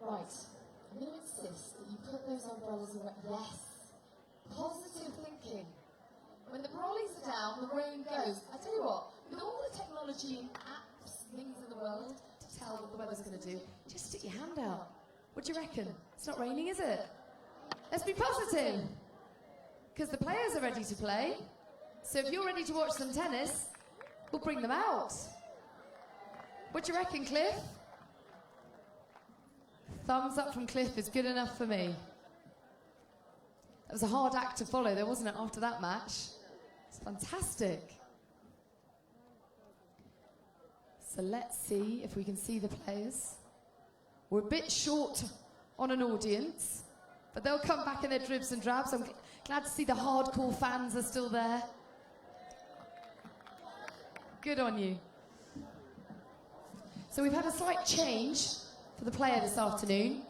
Right, I'm going to insist that you put those umbrellas away. Yes, positive thinking. When the brollies are down, the rain goes. I tell you what, with all the technology and apps and things in the world to tell what the weather's going to do, just stick your hand out. What do you reckon? It's not raining, is it? Let's be positive, because the players are ready to play. So if you're ready to watch some tennis, we'll bring them out. What do you reckon, Cliff? Thumbs up from Cliff is good enough for me. That was a hard act to follow, though, wasn't it, after that match? It's fantastic. So let's see if we can see the players. We're a bit short on an audience, but they'll come back in their dribs and drabs. I'm glad to see the hardcore fans are still there. Good on you. So we've had a slight change for the player this afternoon,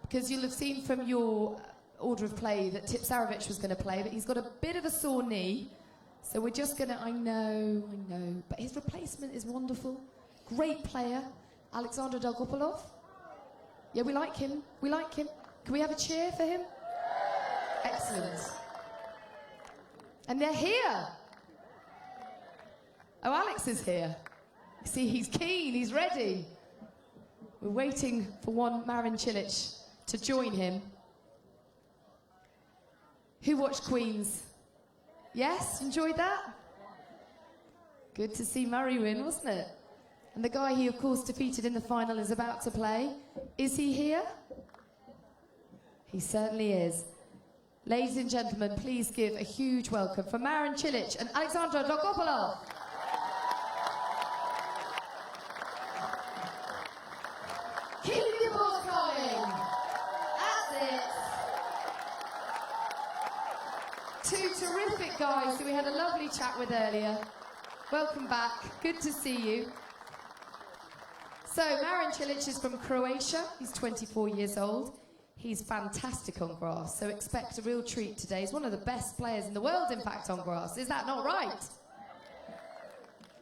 because you'll have seen from your order of play that Tipsarevic was going to play, but he's got a bit of a sore knee. So we're just going to, I know, but his replacement is wonderful. Great player, Alexandr Dolgopolov. Yeah, we like him. Can we have a cheer for him? Excellent. And they're here. Oh, Alex is here. See, he's keen, he's ready. We're waiting for one Marin Cilic to join him. Who watched Queens? Yes, enjoyed that? Good to see Murray win, wasn't it? And the guy he, of course, defeated in the final is about to play. Is he here? He certainly is. Ladies and gentlemen, please give a huge welcome for Marin Cilic and Alexandr Dolgopolov. Keep the applause coming. That's it. Two terrific guys who we had a lovely chat with earlier. Welcome back. Good to see you. So, Marin Cilic is from Croatia. He's 24 years old. He's fantastic on grass, so expect a real treat today. He's one of the best players in the world, in fact, on grass. Is that not right?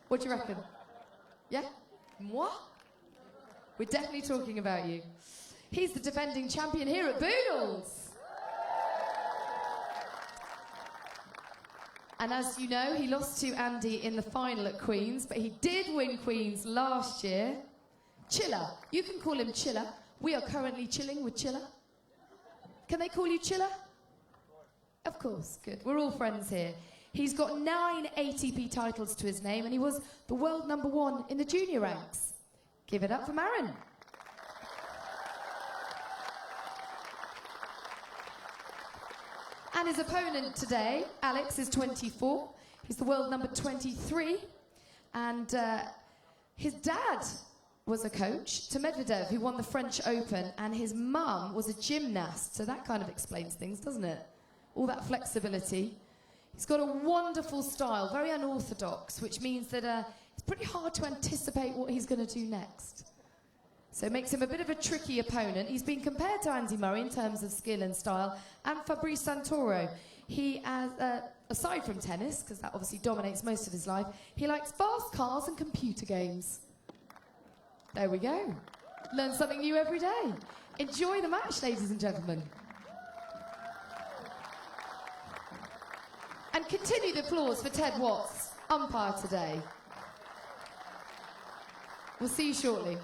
What do you reckon? Yeah? Moi? We're definitely talking about you. He's the defending champion here at Boodles. And as you know, he lost to Andy in the final at Queens, but he did win Queens last year. Chiller. You can call him Chiller. We are currently chilling with Chiller. Can they call you Chiller? Of course, good. We're all friends here. He's got 9 ATP titles to his name, and he was the world #1 in the junior ranks. Give it up for Marin. And his opponent today, Alex, is 24. He's the world #23. And his dad was a coach to Medvedev, who won the French Open, and his mum was a gymnast. So that kind of explains things, doesn't it? All that flexibility. He's got a wonderful style, very unorthodox, which means that it's pretty hard to anticipate what he's going to do next. So it makes him a bit of a tricky opponent. He's been compared to Andy Murray in terms of skill and style, and Fabrice Santoro. He, aside from tennis, because that obviously dominates most of his life, he likes fast cars and computer games. There we go. Learn something new every day. Enjoy the match, ladies and gentlemen. And continue the applause for Ted Watts, umpire today. We'll see you shortly.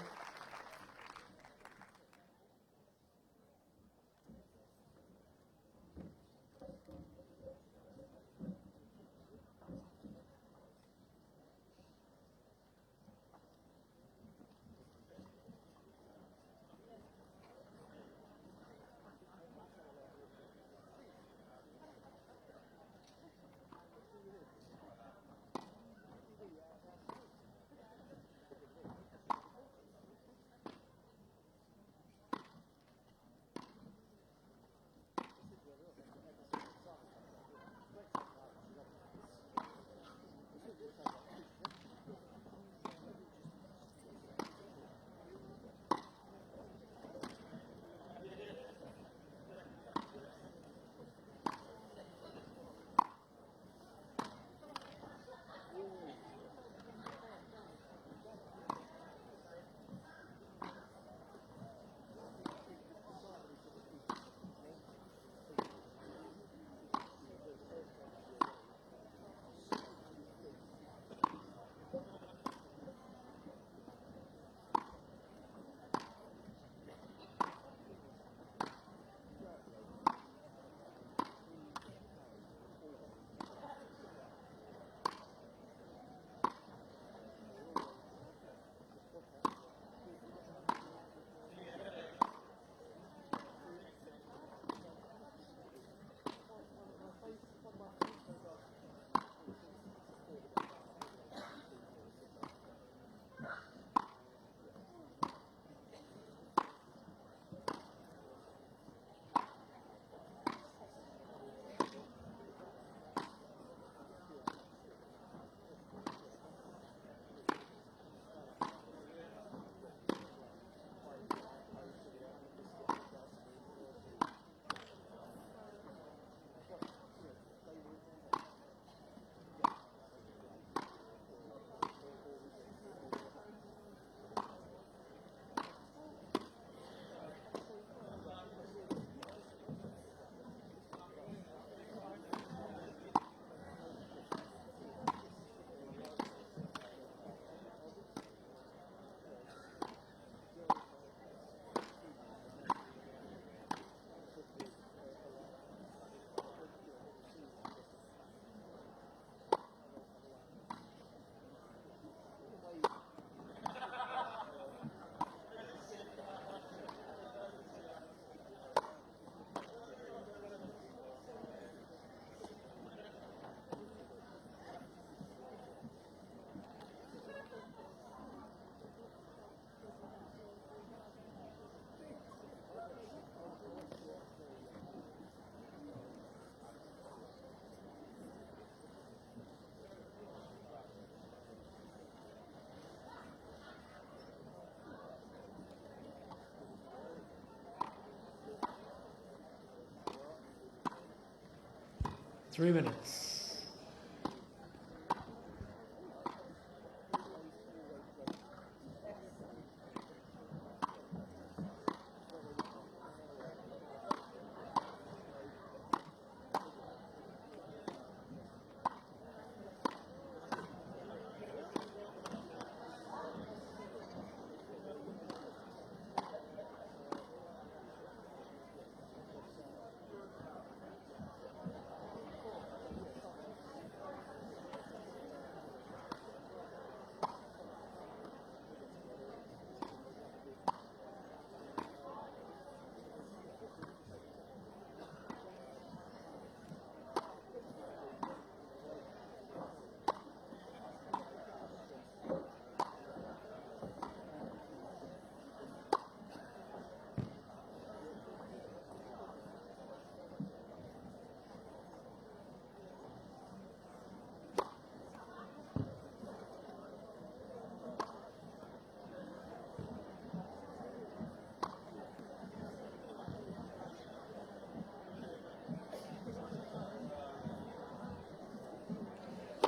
3 minutes.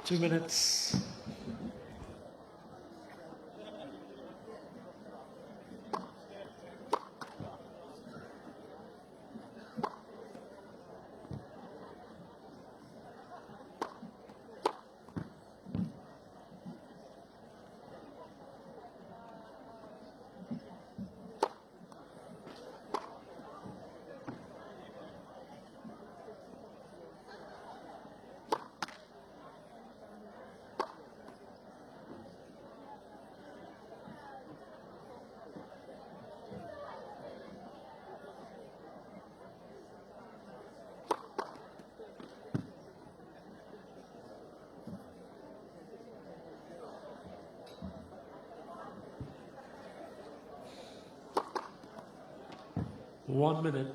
Two minutes. One minute.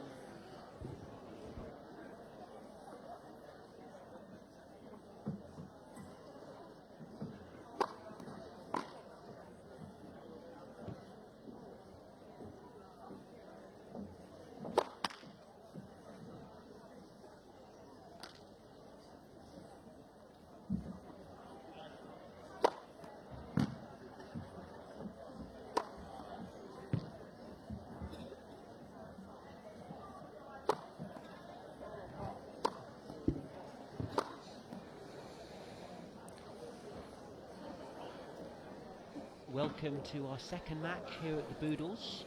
Welcome to our second match here at the Boodles.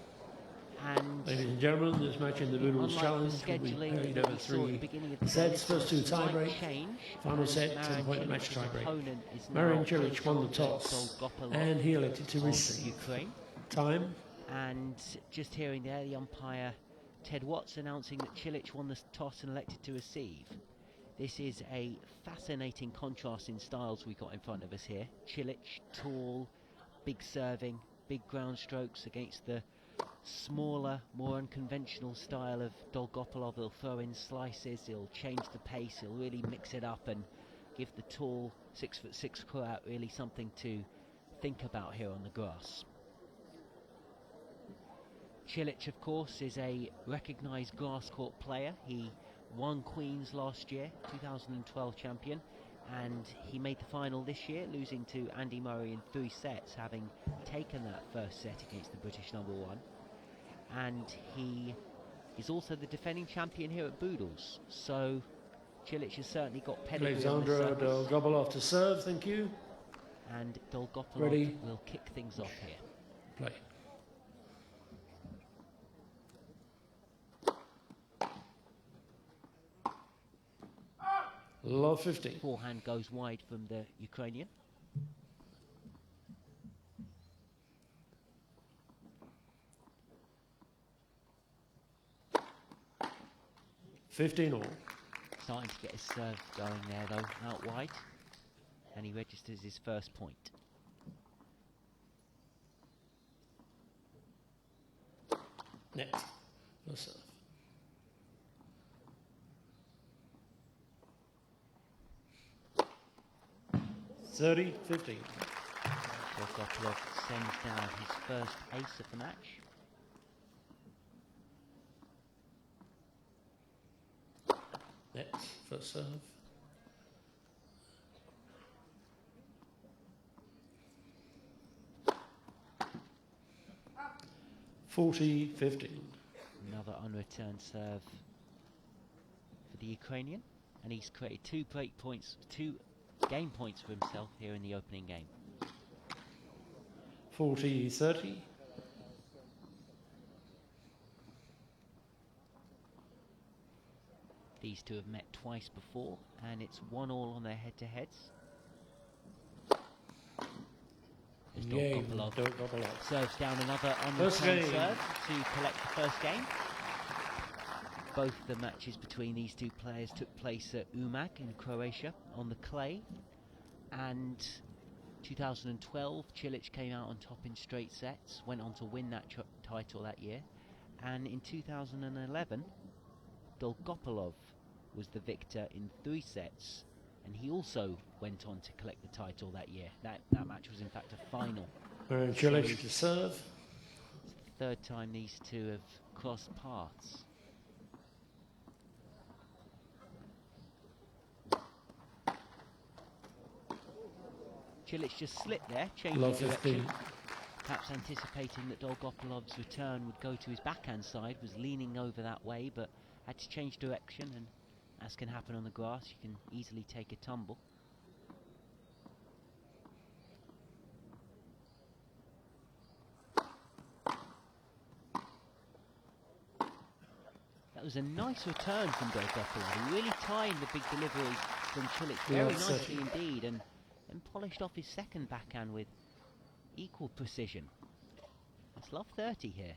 And ladies and gentlemen, this match in the Boodles Challenge will be played over 3 sets. First two tie break, final set 10-point match tie break. Marin Cilic won the toss and he elected to receive. Ukraine. Time. And just hearing there the umpire Ted Watts announcing that Cilic won the toss and elected to receive. This is a fascinating contrast in styles we got in front of us here. Cilic, tall, big serving, big ground strokes against the smaller, more unconventional style of Dolgopolov. He'll throw in slices, he'll change the pace, he'll really mix it up and give the tall 6'6" Croat really something to think about here on the grass. Cilic, of course, is a recognised grass court player. He won Queen's last year, 2012 champion, and he made the final this year, losing to Andy Murray in 3 sets, having taken that first set against the British #1. And he is also the defending champion here at Boodles, so Cilic has certainly got pedigree. Alexandr Dolgopolov to serve, thank you. And Dolgopolov will kick things off here. Play. Love 15. Forehand goes wide from the Ukrainian. $15 all. Starting to get his serve going there though, out wide. And he registers his first point. Net. No serve. $30-15. Dolgopolov sends down his first ace of the match. Net. First serve. 40-15. Another unreturned serve for the Ukrainian, and he's created 2 break points, 2 game points for himself here in the opening game. 40-30. These two have met twice before, and it's 1-1 on their head-to-heads. Dolgopolov serves down another unreturned serve to collect the first game. Both the matches between these two players took place at Umag in Croatia on the clay, and 2012 Cilic came out on top in straight sets, went on to win that title that year, and in 2011 Dolgopolov was the victor in 3 sets, and he also went on to collect the title that year. That match was in fact a final. Marin Cilic to serve. It's the 3rd time these two have crossed paths. Cilic just slipped there, changing direction, perhaps anticipating that Dolgopolov's return would go to his backhand side, was leaning over that way, but had to change direction, and as can happen on the grass, you can easily take a tumble. That was a nice return from Dolgopolov. He really timed the big delivery from Cilic very nicely indeed, and polished off his second backhand with equal precision. It's love 30 here.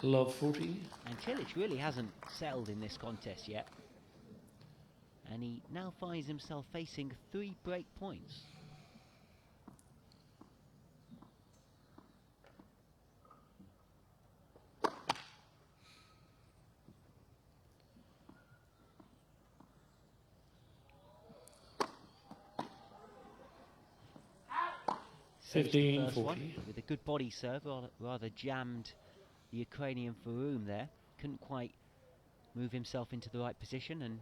Love 40. And Cilic really hasn't settled in this contest yet. And he now finds himself facing 3 break points. With a good body serve, rather jammed the Ukrainian for room there. Couldn't quite move himself into the right position, and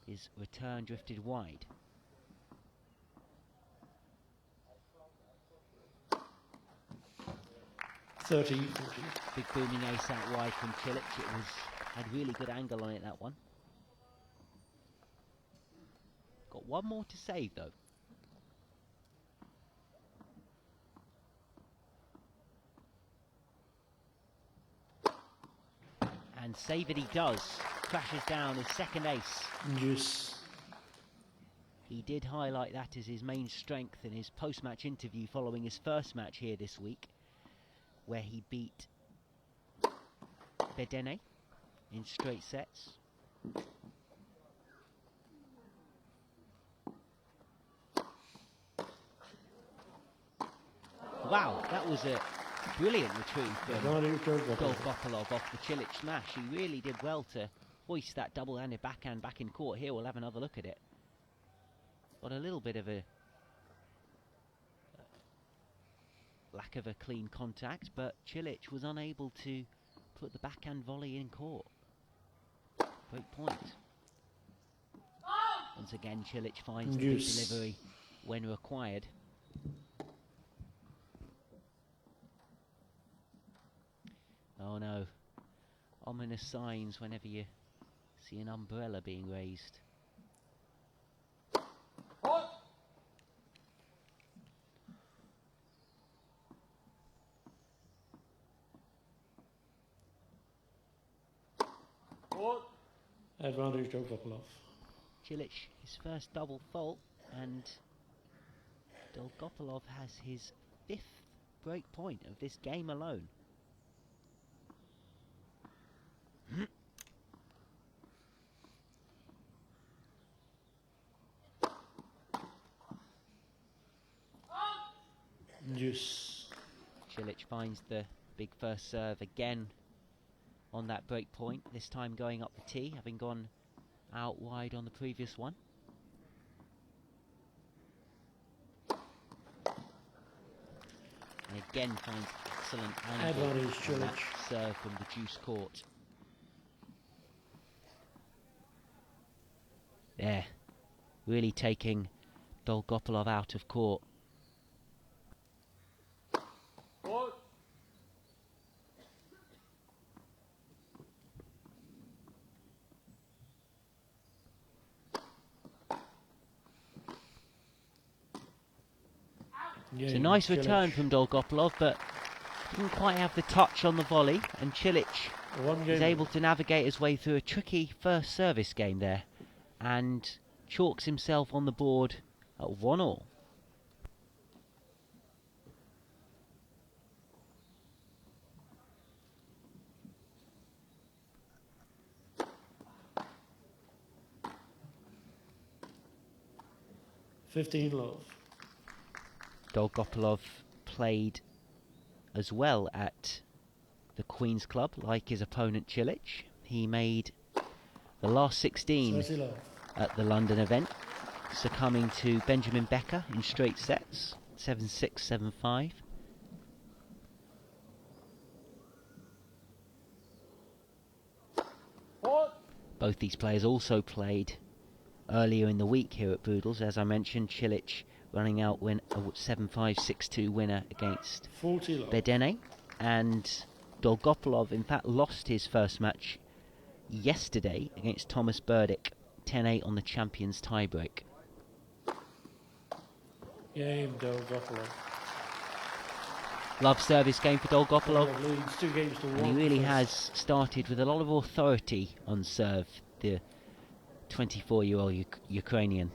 his return drifted wide. Big booming ace out wide from Cilic. Had really good angle on it, that one. Got one more to save though. And save it he does. Crashes down his second ace. Yes. He did highlight that as his main strength in his post-match interview following his first match here this week, where he beat Bedene in straight sets. Wow, that was a brilliant retrieve from Dolgopolov off the Cilic smash. He really did well to hoist that double-handed backhand back in court. Here we'll have another look at it. Got a little bit of a lack of a clean contact, but Cilic was unable to put the backhand volley in court. Great point. Once again, Cilic finds the big delivery when required. Oh no, ominous signs whenever you see an umbrella being raised. Advantage Dolgopolov. Cilic, his first double fault, and Dolgopolov has his 5th break point of this game alone. Yes. Cilic finds the big first serve again on that break point, this time going up the tee, having gone out wide on the previous one. And again finds excellent angle Advantage, on that Cilic. serve from the juice court. There, really taking Dolgopolov out of court. It's a nice return from Dolgopolov, but didn't quite have the touch on the volley, and Cilic is able to navigate his way through a tricky first service game there, and chalks himself on the board at 1-1. Love. Dolgopolov played as well at the Queen's Club, like his opponent Cilic. He made the last 16 at the London event, succumbing to Benjamin Becker in straight sets, 7-6, 7-5. Both these players also played earlier in the week here at Boodles. As I mentioned, Cilic running out a 7-5, 6-2 winner against Bedene, and Dolgopolov in fact lost his first match yesterday against Thomas Burdick, 10-8 on the champions tiebreak. Game Dolgopolov. Love service game for Dolgopolov, Leads 2-1. and he really has started with a lot of authority on serve, the 24-year-old Ukrainian.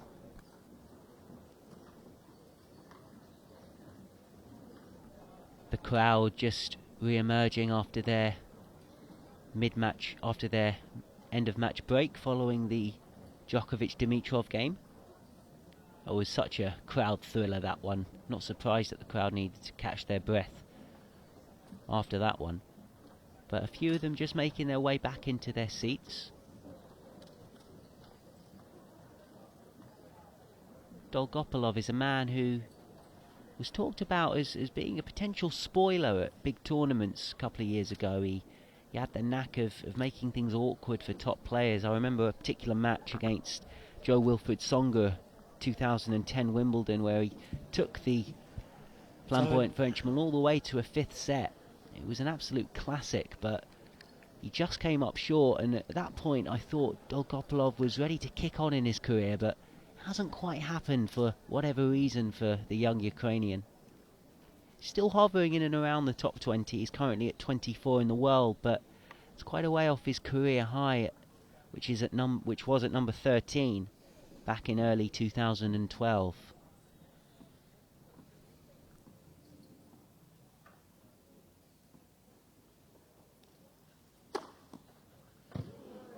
The crowd just re-emerging after their mid-match, after their end-of-match break following the Djokovic-Dimitrov game. It was such a crowd thriller, that one. Not surprised that the crowd needed to catch their breath after that one. But a few of them just making their way back into their seats. Dolgopolov is a man who was talked about as being a potential spoiler at big tournaments a couple of years ago. He had the knack of making things awkward for top players. I remember a particular match against Joe Wilfried Tsonga, 2010 Wimbledon, where he took the flamboyant Frenchman all the way to a fifth set. It was an absolute classic, but he just came up short, and at that point I thought Dolgopolov was ready to kick on in his career, but hasn't quite happened for whatever reason for the young Ukrainian. Still hovering in and around the top 20. He's currently at 24 in the world, but it's quite a way off his career high, which was at number 13 back in early 2012.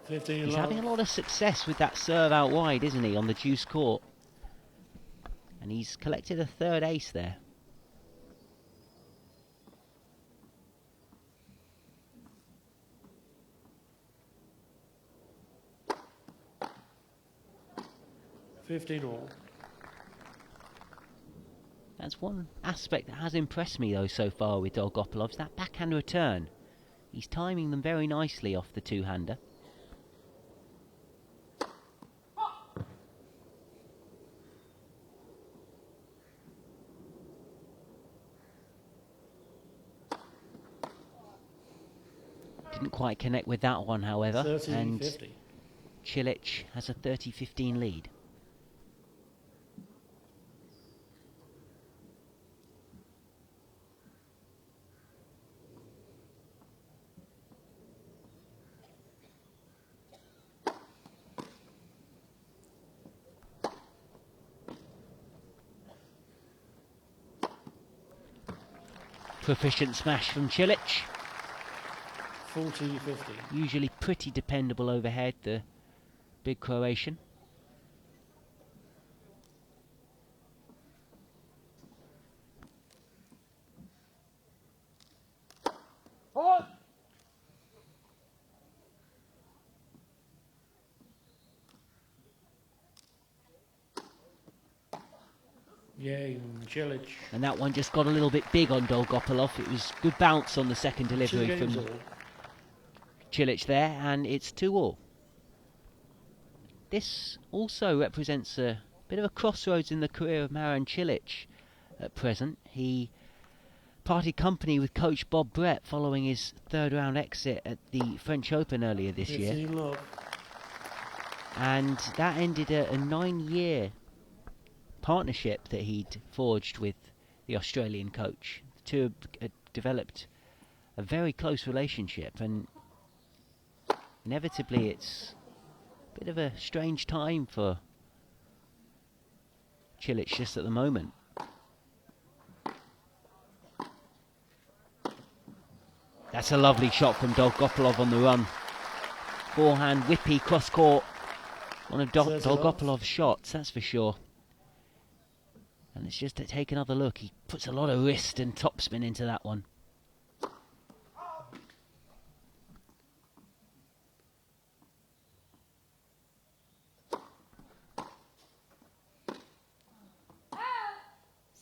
He's having a lot of success with that serve out wide, isn't he, on the juice court? And he's collected a third ace there. That's one aspect that has impressed me though so far with Dolgopolov, that backhand return. He's timing them very nicely off the two-hander. Didn't quite connect with that one, however, and Cilic has a 30-15 lead. Proficient smash from Cilic. 40-50. Usually pretty dependable overhead, the big Croatian. Game, Cilic. And that one just got a little bit big on Dolgopolov. It was good bounce on the second delivery from Cilic there, and it's 2-2. This also represents a bit of a crossroads in the career of Marin Cilic at present. He parted company with coach Bob Brett following his third-round exit at the French Open earlier this year. And that ended a 9-year partnership that he'd forged with the Australian coach. The two had developed a very close relationship, and inevitably it's a bit of a strange time for Cilic just at the moment. That's a lovely shot from Dolgopolov on the run. Forehand, whippy, cross-court. One of Dolgopolov's shots, that's for sure. And let's just take another look. He puts a lot of wrist and topspin into that one.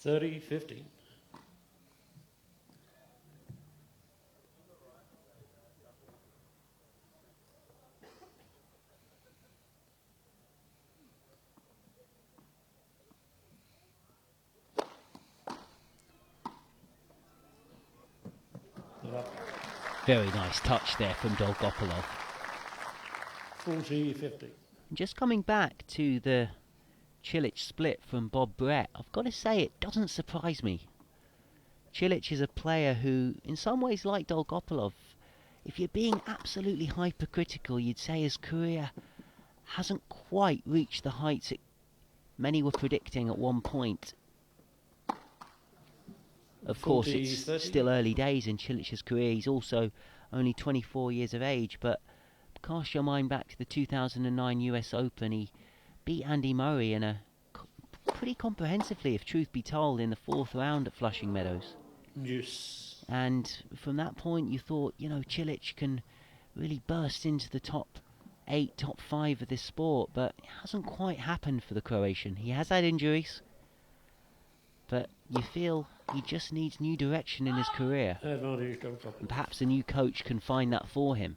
$30-15. Very nice touch there from Dolgopolov. 40-50. Just coming back to the Cilic split from Bob Brett, I've got to say it doesn't surprise me. Cilic is a player who, in some ways like Dolgopolov, if you're being absolutely hypercritical, you'd say his career hasn't quite reached the heights many were predicting at one point. Of course, it's 30. still early days in Cilic's career. He's also only 24 years of age, but cast your mind back to the 2009 US Open. He beat Andy Murray in a pretty comprehensively, if truth be told, in the 4th round at Flushing Meadows. Yes. And from that point, you thought, you know, Cilic can really burst into the top 8, top 5 of this sport, but it hasn't quite happened for the Croatian. He has had injuries, but you feel he just needs new direction in his career. Advantage, And perhaps a new coach can find that for him.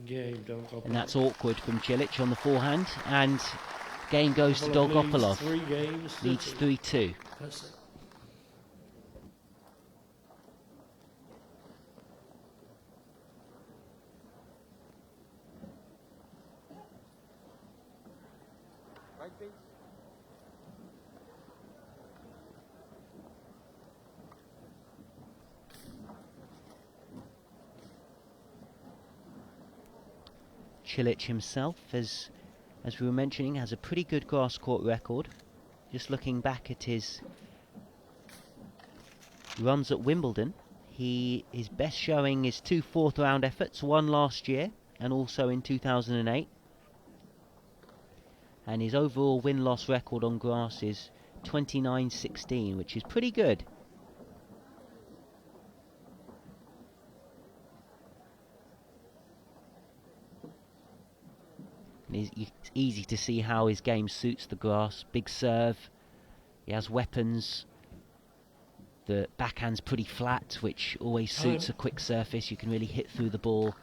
Game, Dolgopolov. And that's awkward from Cilic on the forehand, and game goes to Dolgopolov. Leads 3-2. That's it. Cilic himself, as we were mentioning, has a pretty good grass court record. Just looking back at his runs at Wimbledon, his best showing is 2 4th round efforts, one last year and also in 2008. And his overall win-loss record on grass is 29-16, which is pretty good. It's easy to see how his game suits the grass. Big serve, he has weapons. The backhand's pretty flat, which always suits a quick surface. You can really hit through the ball.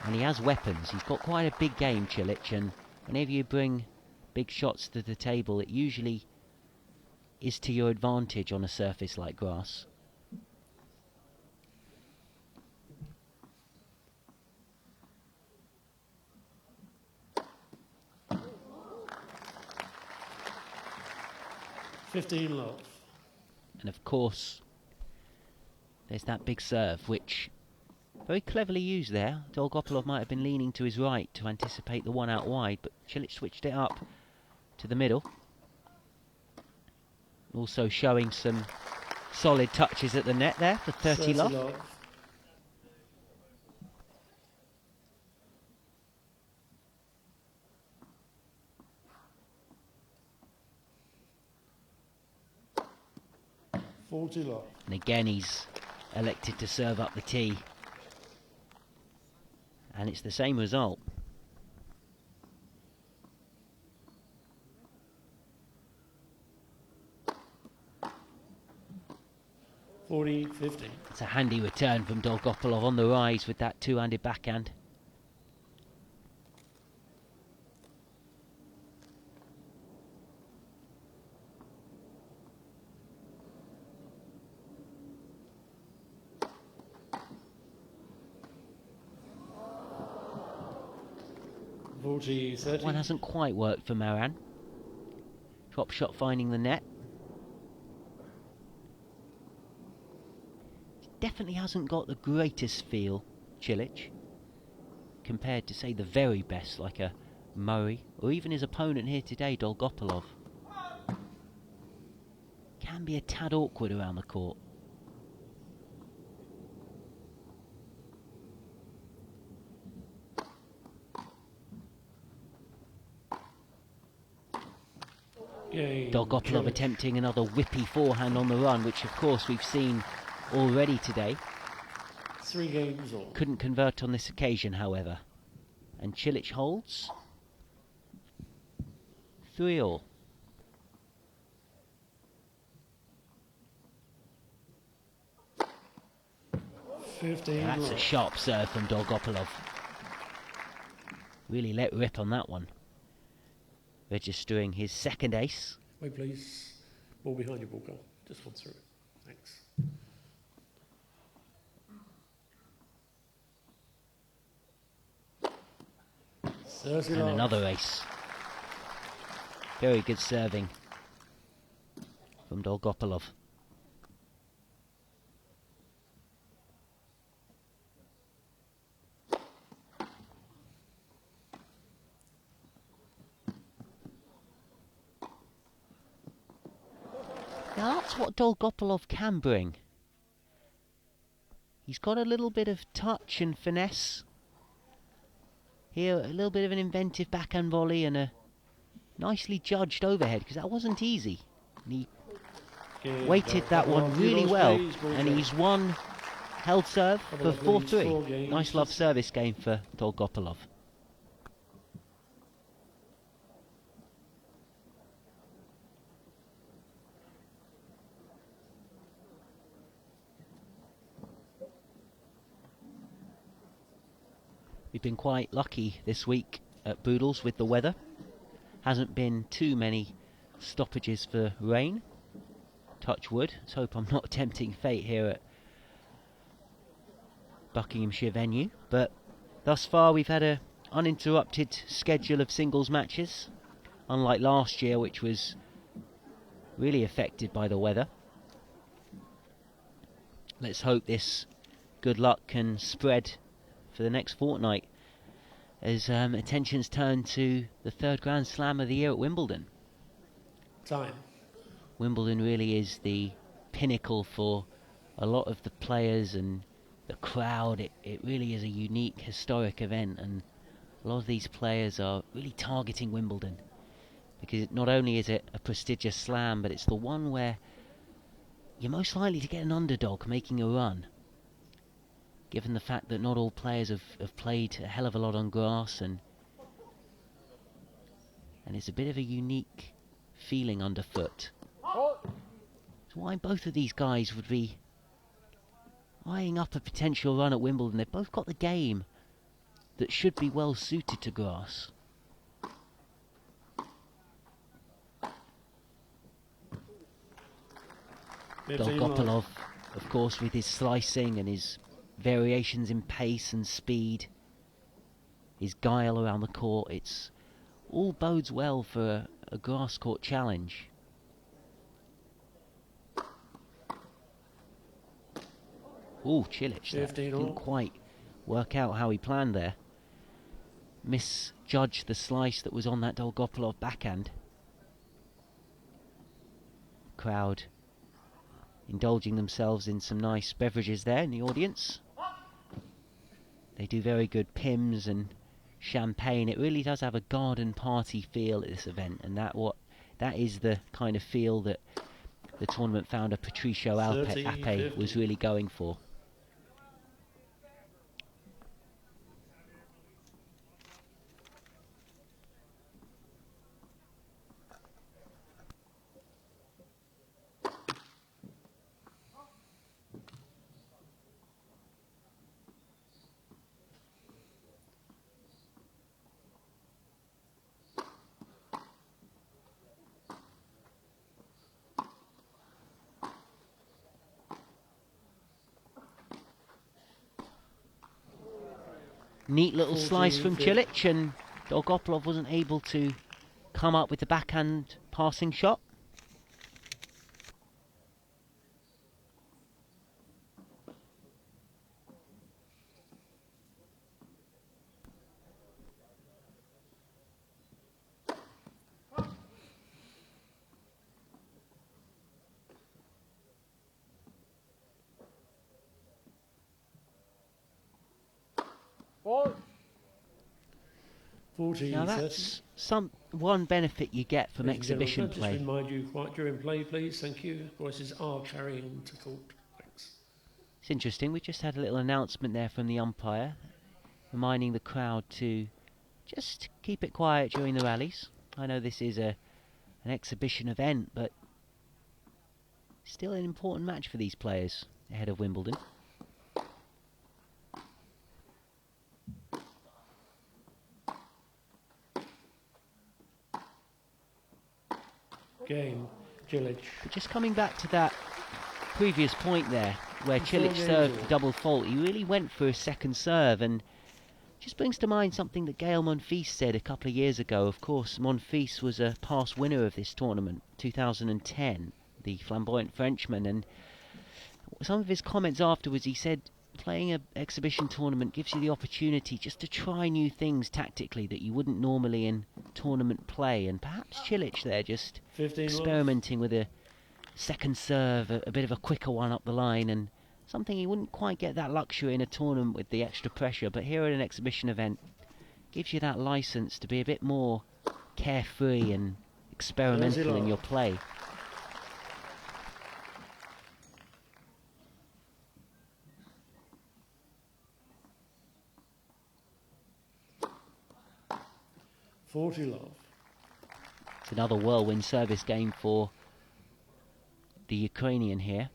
And he has weapons. He's got quite a big game, Cilic, and whenever you bring big shots to the table, it usually is to your advantage on a surface like grass. $15. And of course, there's that big serve, which very cleverly used there. Dolgopolov might have been leaning to his right to anticipate the one out wide, but Cilic switched it up to the middle. Also showing some solid touches at the net there for 30 love. 40 love. And again, he's elected to serve up the tee. And it's the same result. $40.50. It's a handy return from Dolgopolov on the rise with that two-handed backhand. $40.30. One hasn't quite worked for Marin. Drop shot finding the net. Definitely hasn't got the greatest feel, Cilic, compared to, say, the very best like a Murray, or even his opponent here today, Dolgopolov. Can be a tad awkward around the court. Dolgopolov attempting another whippy forehand on the run, which of course we've seen already today. 3 games all. Couldn't convert on this occasion, however. And Cilic holds 3-all. 15. That's a sharp serve from Dolgopolov. Really let rip on that one. Registering his second ace. Wait, please. Ball behind your ball goal. Just one through it. Thanks. And another ace. Very good serving from Dolgopolov. Now that's what Dolgopolov can bring. He's got a little bit of touch and finesse. Here, a little bit of an inventive backhand volley and a nicely judged overhead, because that wasn't easy. And he weighted that one really well, and he's won held serve for 4-3. Nice love service game for Dolgopolov. We've been quite lucky this week at Boodles with the weather. Hasn't been too many stoppages for rain. Touch wood. Let's hope I'm not tempting fate here at Buckinghamshire venue. But thus far we've had an uninterrupted schedule of singles matches, unlike last year, which was really affected by the weather. Let's hope this good luck can spread for the next fortnight as attention's turned to the third Grand Slam of the year at Wimbledon. Time. Wimbledon really is the pinnacle for a lot of the players and the crowd. It really is a unique, historic event, and a lot of these players are really targeting Wimbledon because not only is it a prestigious slam, but it's the one where you're most likely to get an underdog making a run, given the fact that not all players have played a hell of a lot on grass, and it's a bit of a unique feeling underfoot. So why both of these guys would be eyeing up a potential run at Wimbledon. They've both got the game that should be well suited to grass. Dolgopolov, of course, with his slicing and his variations in pace and speed, his guile around the court, it's all bodes well for a grass court challenge. Ooh, Cilic, that didn't quite work out how he planned there. Misjudged the slice that was on that Dolgopolov backhand. Crowd indulging themselves in some nice beverages there in the audience. They do very good pims and champagne. It really does have a garden party feel at this event, and that is the kind of feel that the tournament founder Patricio Ape was really going for. Neat little slice from Cilic, and Dolgopolov wasn't able to come up with the backhand passing shot. Now that's one benefit you get from exhibition play. Just remind you quiet during play, please. Thank you. Voices are carrying to court. Thanks. It's interesting. We just had a little announcement there from the umpire, reminding the crowd to just keep it quiet during the rallies. I know this is an exhibition event, but still an important match for these players ahead of Wimbledon. Game, Cilic. But just coming back to that previous point there, where Cilic served the double fault, he really went for a second serve, and just brings to mind something that Gael Monfils said a couple of years ago. Of course, Monfils was a past winner of this tournament, 2010, the flamboyant Frenchman, and some of his comments afterwards, he said, playing an exhibition tournament gives you the opportunity just to try new things tactically that you wouldn't normally in tournament play, and perhaps Cilic there just experimenting with a second serve, a bit of a quicker one up the line, and something he wouldn't quite get that luxury in a tournament with the extra pressure, but here at an exhibition event gives you that license to be a bit more carefree and experimental in your play. It's another whirlwind service game for the Ukrainian here.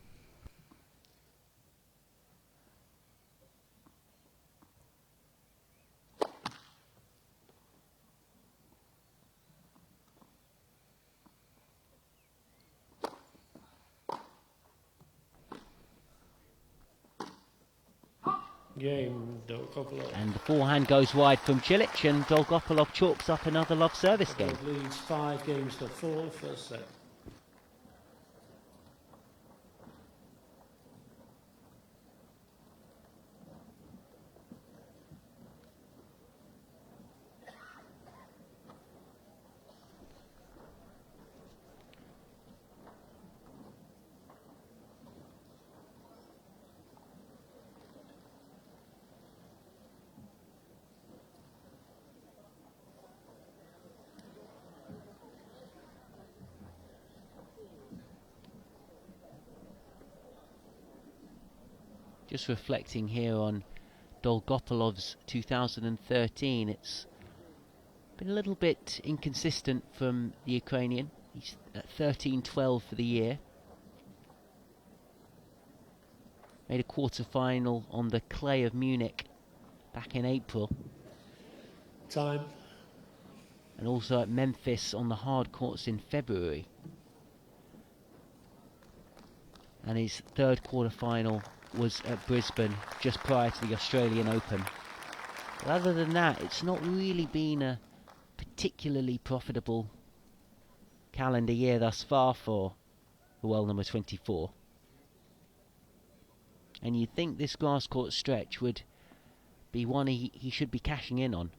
Game, Dolgopolov. And the forehand goes wide from Cilic, and Dolgopolov chalks up another love service game. Leads 5 games to 4, first set. Just reflecting here on Dolgopolov's 2013, it's been a little bit inconsistent from the Ukrainian. He's at 13-12 for the year. Made a quarter-final on the clay of Munich back in April. Time. And also at Memphis on the hard courts in February. And his third quarter-final was at Brisbane just prior to the Australian Open. But other than that, it's not really been a particularly profitable calendar year thus far for the world number 24. And you'd think this grass court stretch would be one he should be cashing in on.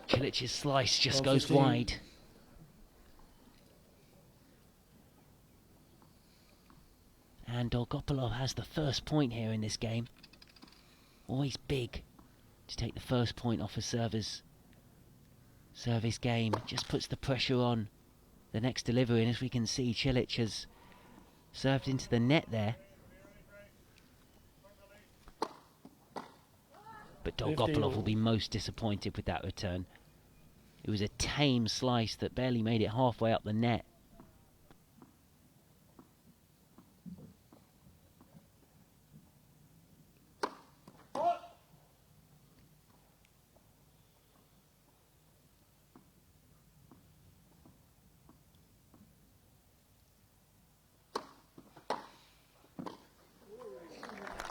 Cilic's slice just goes wide. And Dolgopolov has the first point here in this game. Always big to take the first point off a server's service game. Just puts the pressure on the next delivery, and as we can see, Cilic has served into the net there. But Dolgopolov will be most disappointed with that return. It was a tame slice that barely made it halfway up the net.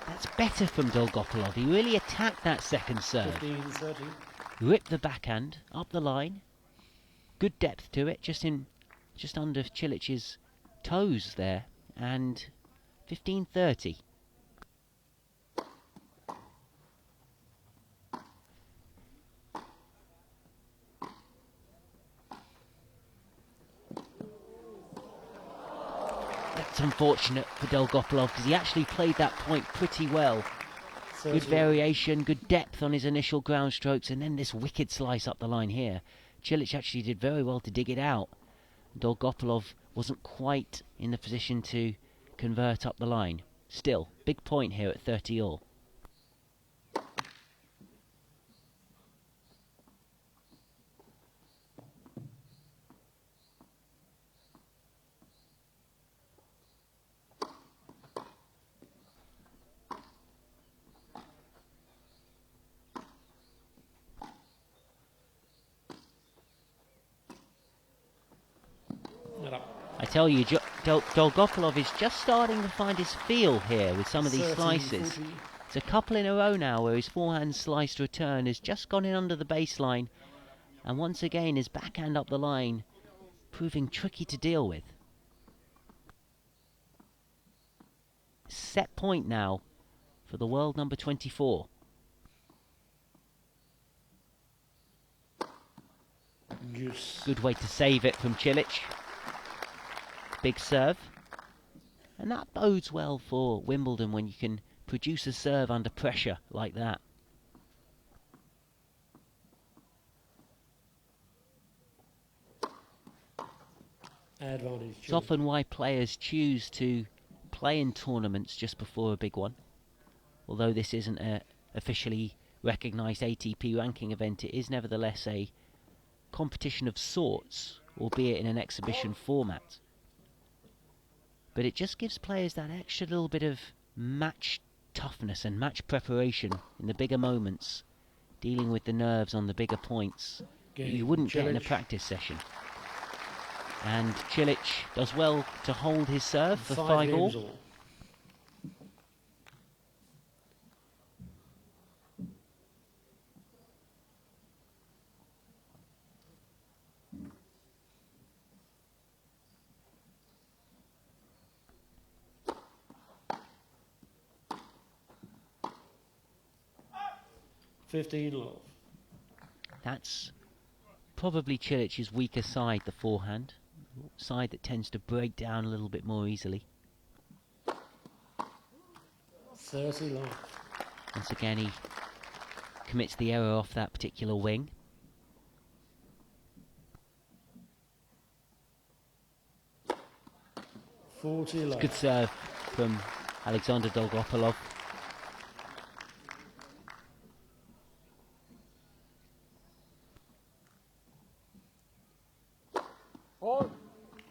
That's better from Dolgopolov. He really attacked that second serve. 15-30. Ripped the backhand up the line. Good depth to it, just under Cilic's toes there. And 15-30. That's unfortunate for Dolgopolov because he actually played that point pretty well. Good variation, good depth on his initial ground strokes, and then this wicked slice up the line here. Cilic actually did very well to dig it out. Dolgopolov wasn't quite in the position to convert up the line. Still, big point here at 30 all. I tell you, Dolgopolov is just starting to find his feel here with some of these slices. 40. It's a couple in a row now where his forehand sliced return has just gone in under the baseline, and once again his backhand up the line proving tricky to deal with. Set point now for the world number 24. Juice. Good way to save it from Cilic. Big serve. And that bodes well for Wimbledon when you can produce a serve under pressure like that. Advantage. It's often why players choose to play in tournaments just before a big one. Although this isn't a officially recognised ATP ranking event, it is nevertheless a competition of sorts, albeit in an exhibition format. But it just gives players that extra little bit of match toughness and match preparation in the bigger moments, dealing with the nerves on the bigger points that you wouldn't get in a practice session. And Cilic does well to hold his serve for 5 all. That's probably Cilic's weaker side, the forehand. Side that tends to break down a little bit more easily. 30 love. Once again, he commits the error off that particular wing. Good serve from Alexandr Dolgopolov.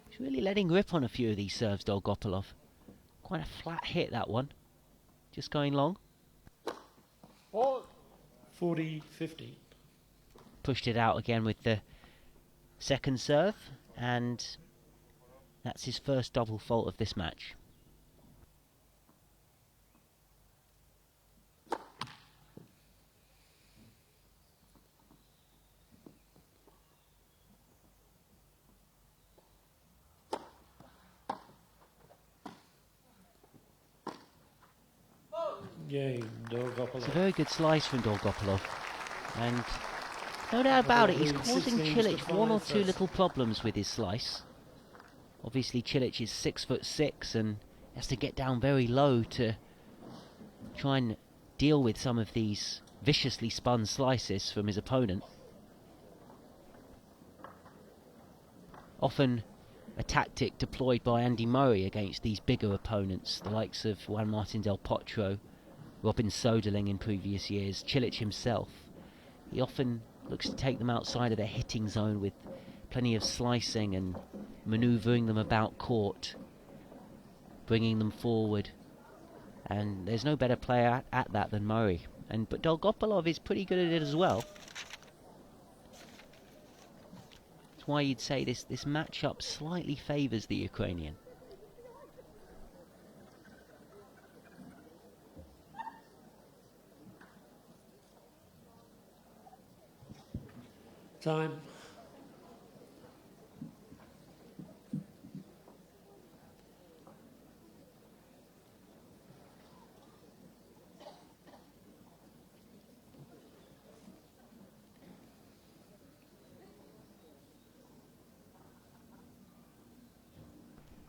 He's really letting rip on a few of these serves, Dolgopolov. Quite a flat hit, that one. Just going long. 40-50. Pushed it out again with the second serve, and that's his first double fault of this match. It's a very good slice from Dolgopolov, and no doubt about it, he's causing Cilic one or two little problems with his slice. Obviously Cilic is 6'6" and has to get down very low to try and deal with some of these viciously spun slices from his opponent. Often a tactic deployed by Andy Murray against these bigger opponents, the likes of Juan Martin Del Potro, Robin Soderling in previous years, Cilic himself. He often looks to take them outside of their hitting zone with plenty of slicing and manoeuvring them about court, bringing them forward. And there's no better player at that than Murray. But Dolgopolov is pretty good at it as well. That's why you'd say this matchup slightly favours the Ukrainian. Time.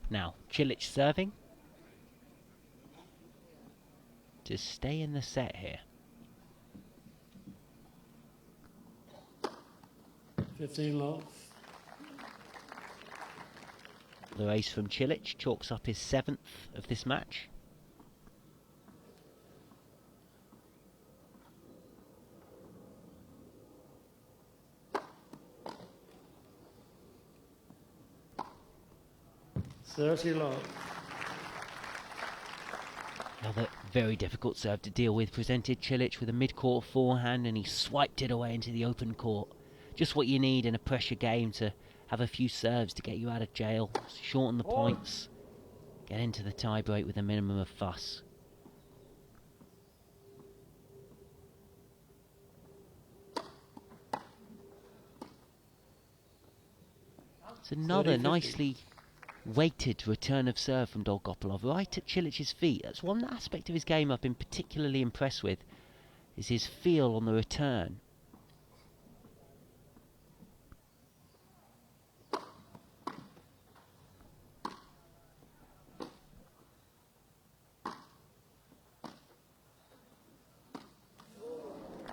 Now, Cilic serving to stay in the set here. 15 love. The ace from Cilic chalks up his 7th of this match. Another very difficult serve to deal with presented Cilic with a mid-court forehand, and he swiped it away into the open court. Just what you need in a pressure game, to have a few serves to get you out of jail, shorten the points, get into the tie-break with a minimum of fuss. It's another nicely weighted return of serve from Dolgopolov, right at Cilic's feet. That's one aspect of his game I've been particularly impressed with, is his feel on the return.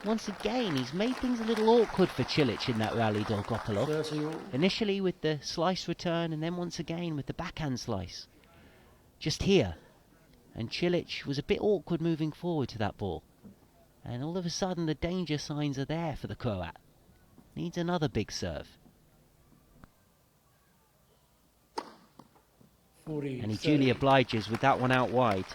Once again, he's made things a little awkward for Cilic in that rally, Dolgopolov. Initially with the slice return, and then once again with the backhand slice. Just here. And Cilic was a bit awkward moving forward to that ball. And all of a sudden the danger signs are there for the Croat. Needs another big serve. And he duly obliges with that one out wide.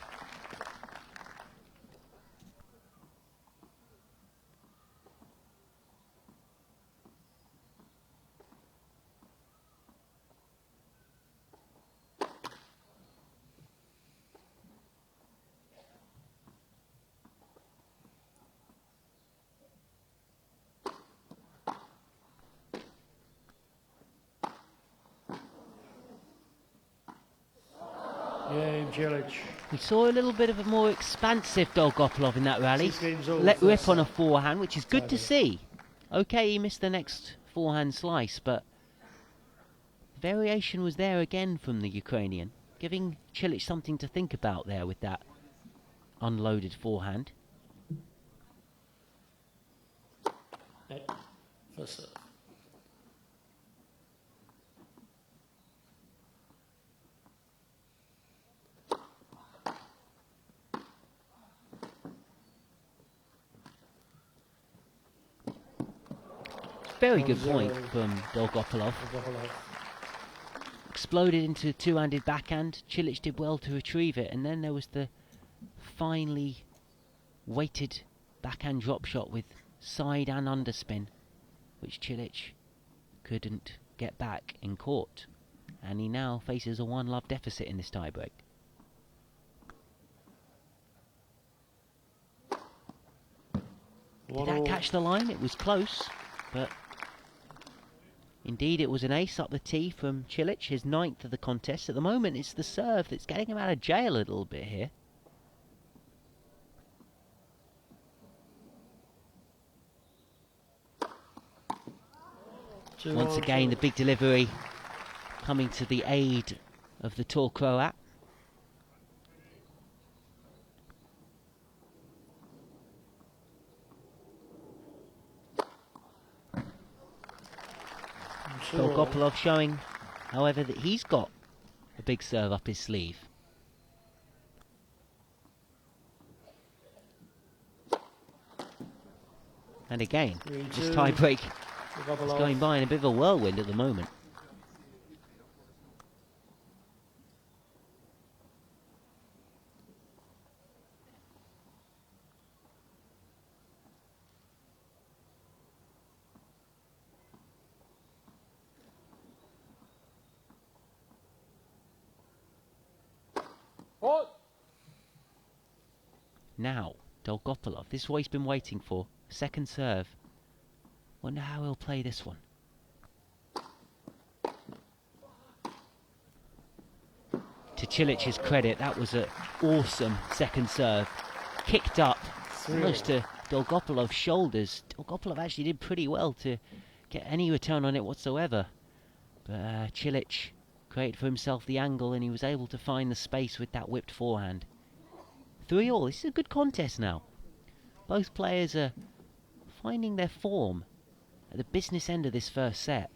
We saw a little bit of a more expansive Dolgopolov in that rally. Let rip on a forehand, which is good to see. Okay, he missed the next forehand slice, but variation was there again from the Ukrainian, giving Cilic something to think about there with that unloaded forehand. Very good point from Dolgopolov. Exploded into a two-handed backhand. Cilic did well to retrieve it, and then there was the finely weighted backhand drop shot with side and underspin, which Cilic couldn't get back in court, and he now faces a 1-love deficit in this tiebreak. Did that catch the line? It was close, but indeed it was an ace up the tee from Cilic, his 9th of the contest. At the moment it's the serve that's getting him out of jail a little bit here. Once again the big delivery coming to the aid of the tall Croat. Dolgopolov showing, however, that he's got a big serve up his sleeve. And again, this tie-break is going by in a bit of a whirlwind at the moment. Now, Dolgopolov, this is what he's been waiting for. Second serve. Wonder how he'll play this one. To Cilic's credit, that was an awesome second serve. Kicked up almost to Dolgopolov's shoulders. Dolgopolov actually did pretty well to get any return on it whatsoever. But Cilic created for himself the angle and he was able to find the space with that whipped forehand. 3-all. This is a good contest now. Both players are finding their form at the business end of this first set.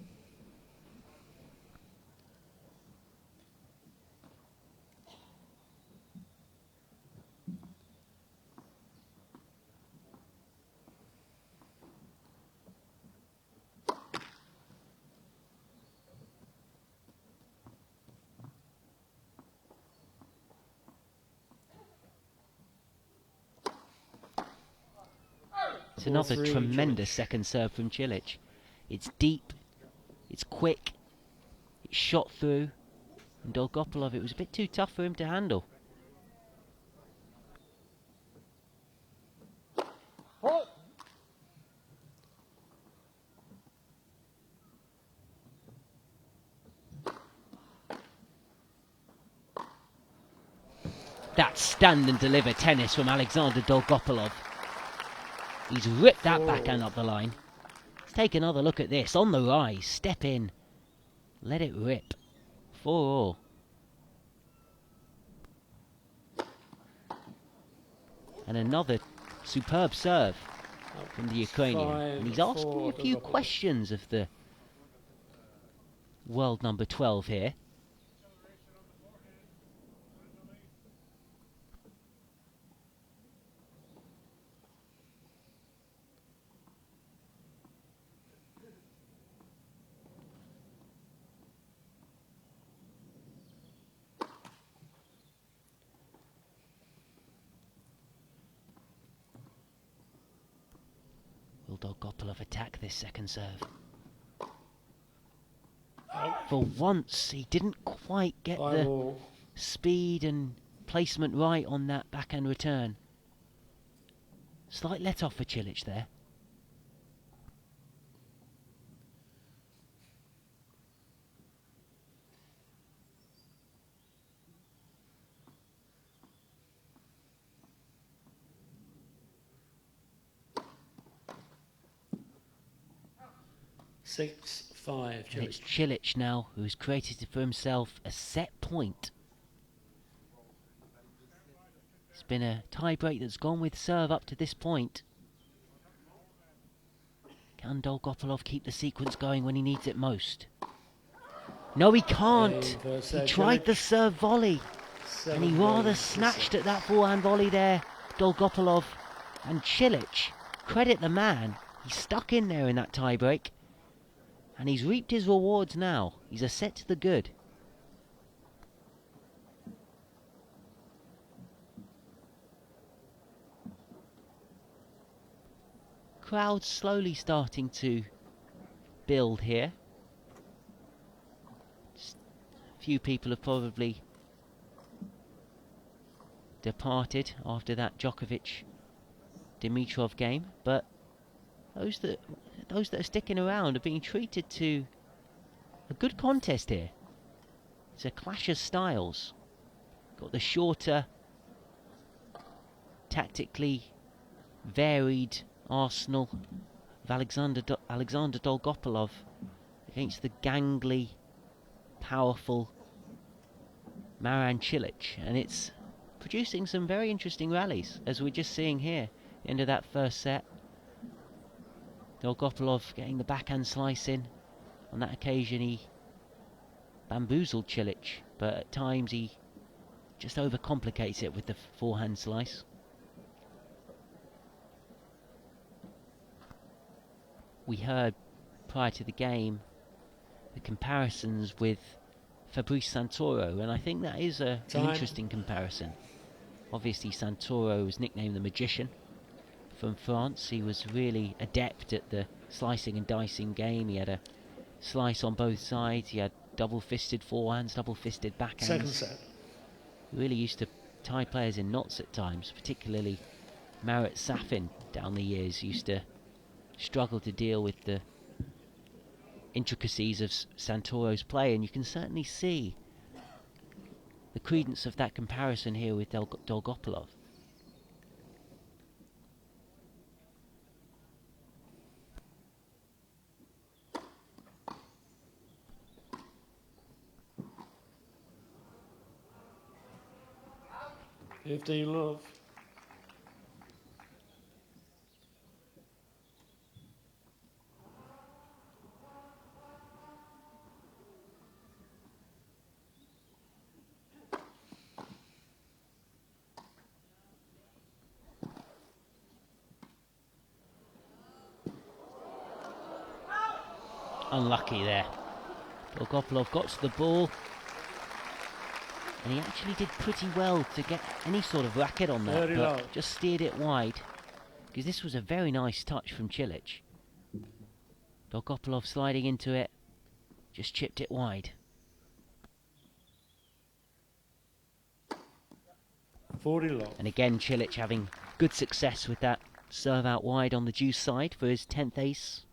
It's another tremendous second serve from Cilic. It's deep, it's quick, it's shot through, and Dolgopolov, it was a bit too tough for him to handle. That's stand and deliver tennis from Alexandr Dolgopolov. He's ripped that backhand up the line. Let's take another look at this. On the rise, step in, let it rip. 4-all. And another superb serve from the Ukrainian. And he's asking a few questions of the world number 12 here. Will Dolgopolov attack this second serve? For once, he didn't quite get the speed and placement right on that backhand return. Slight let off for Cilic there. (6-5). And it's Cilic now who's created for himself a set point. It's been a tie-break that's gone with serve up to this point. Can Dolgopolov keep the sequence going when he needs it most? No, he can't. He tried the serve volley, and he rather snatched at that forehand volley there, Dolgopolov. And Cilic, credit the man, he's stuck in there in that tie-break. And he's reaped his rewards now. He's a set to the good. Crowd slowly starting to build here. Just a few people have probably departed after that Djokovic-Dimitrov game, but those that are sticking around are being treated to a good contest here. It's a clash of styles. Got the shorter, tactically varied arsenal of Alexandr Dolgopolov against the gangly, powerful Marin Cilic, and it's producing some very interesting rallies, as we're just seeing here, the end of that first set. Dolgopolov getting the backhand slice in, On that occasion he bamboozled Cilic, but at times he just overcomplicates it with the forehand slice. We heard prior to the game the comparisons with Fabrice Santoro, and I think that is an interesting comparison. Obviously Santoro was nicknamed the Magician from France. He was really adept at the slicing and dicing game. He had a slice on both sides, he had double-fisted forehands, double-fisted backhands. Second set. He really used to tie players in knots at times, particularly Marat Safin down the years used to struggle to deal with the intricacies of Santoro's play, and you can certainly see the credence of that comparison here with Dolgopolov. Love. Unlucky there. Dolgopolov got to the ball, and he actually did pretty well to get any sort of racket on that, Very but low. just steered it wide, because this was a very nice touch from Cilic. Dolgopolov sliding into it, just chipped it wide. 40 low. And again Cilic having good success with that serve out wide on the deuce side for his 10th ace.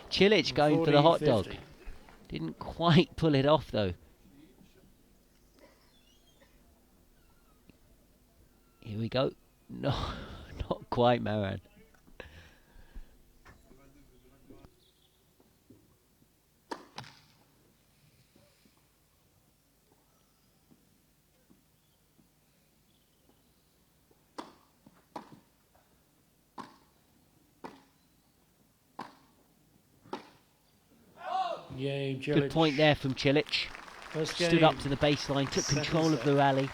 Cilic going for the hot dog. 50. Didn't quite pull it off though. Here we go. No, not quite, Marin. Good point there from Cilic. Stood up to the baseline, took control of the rally,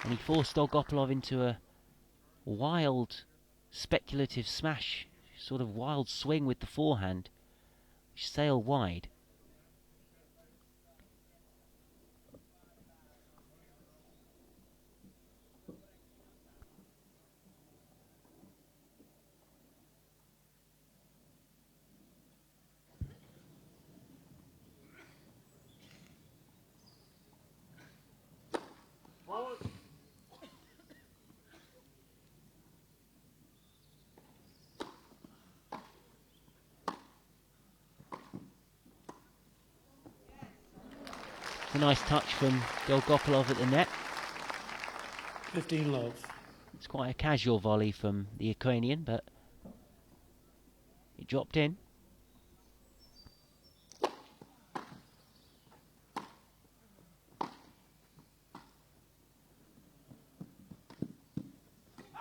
and he forced Dolgopolov into a wild, speculative smash, sort of wild swing with the forehand, which sailed wide. A nice touch from Dolgopolov at the net. 15 love. It's quite a casual volley from the Ukrainian, but it dropped in.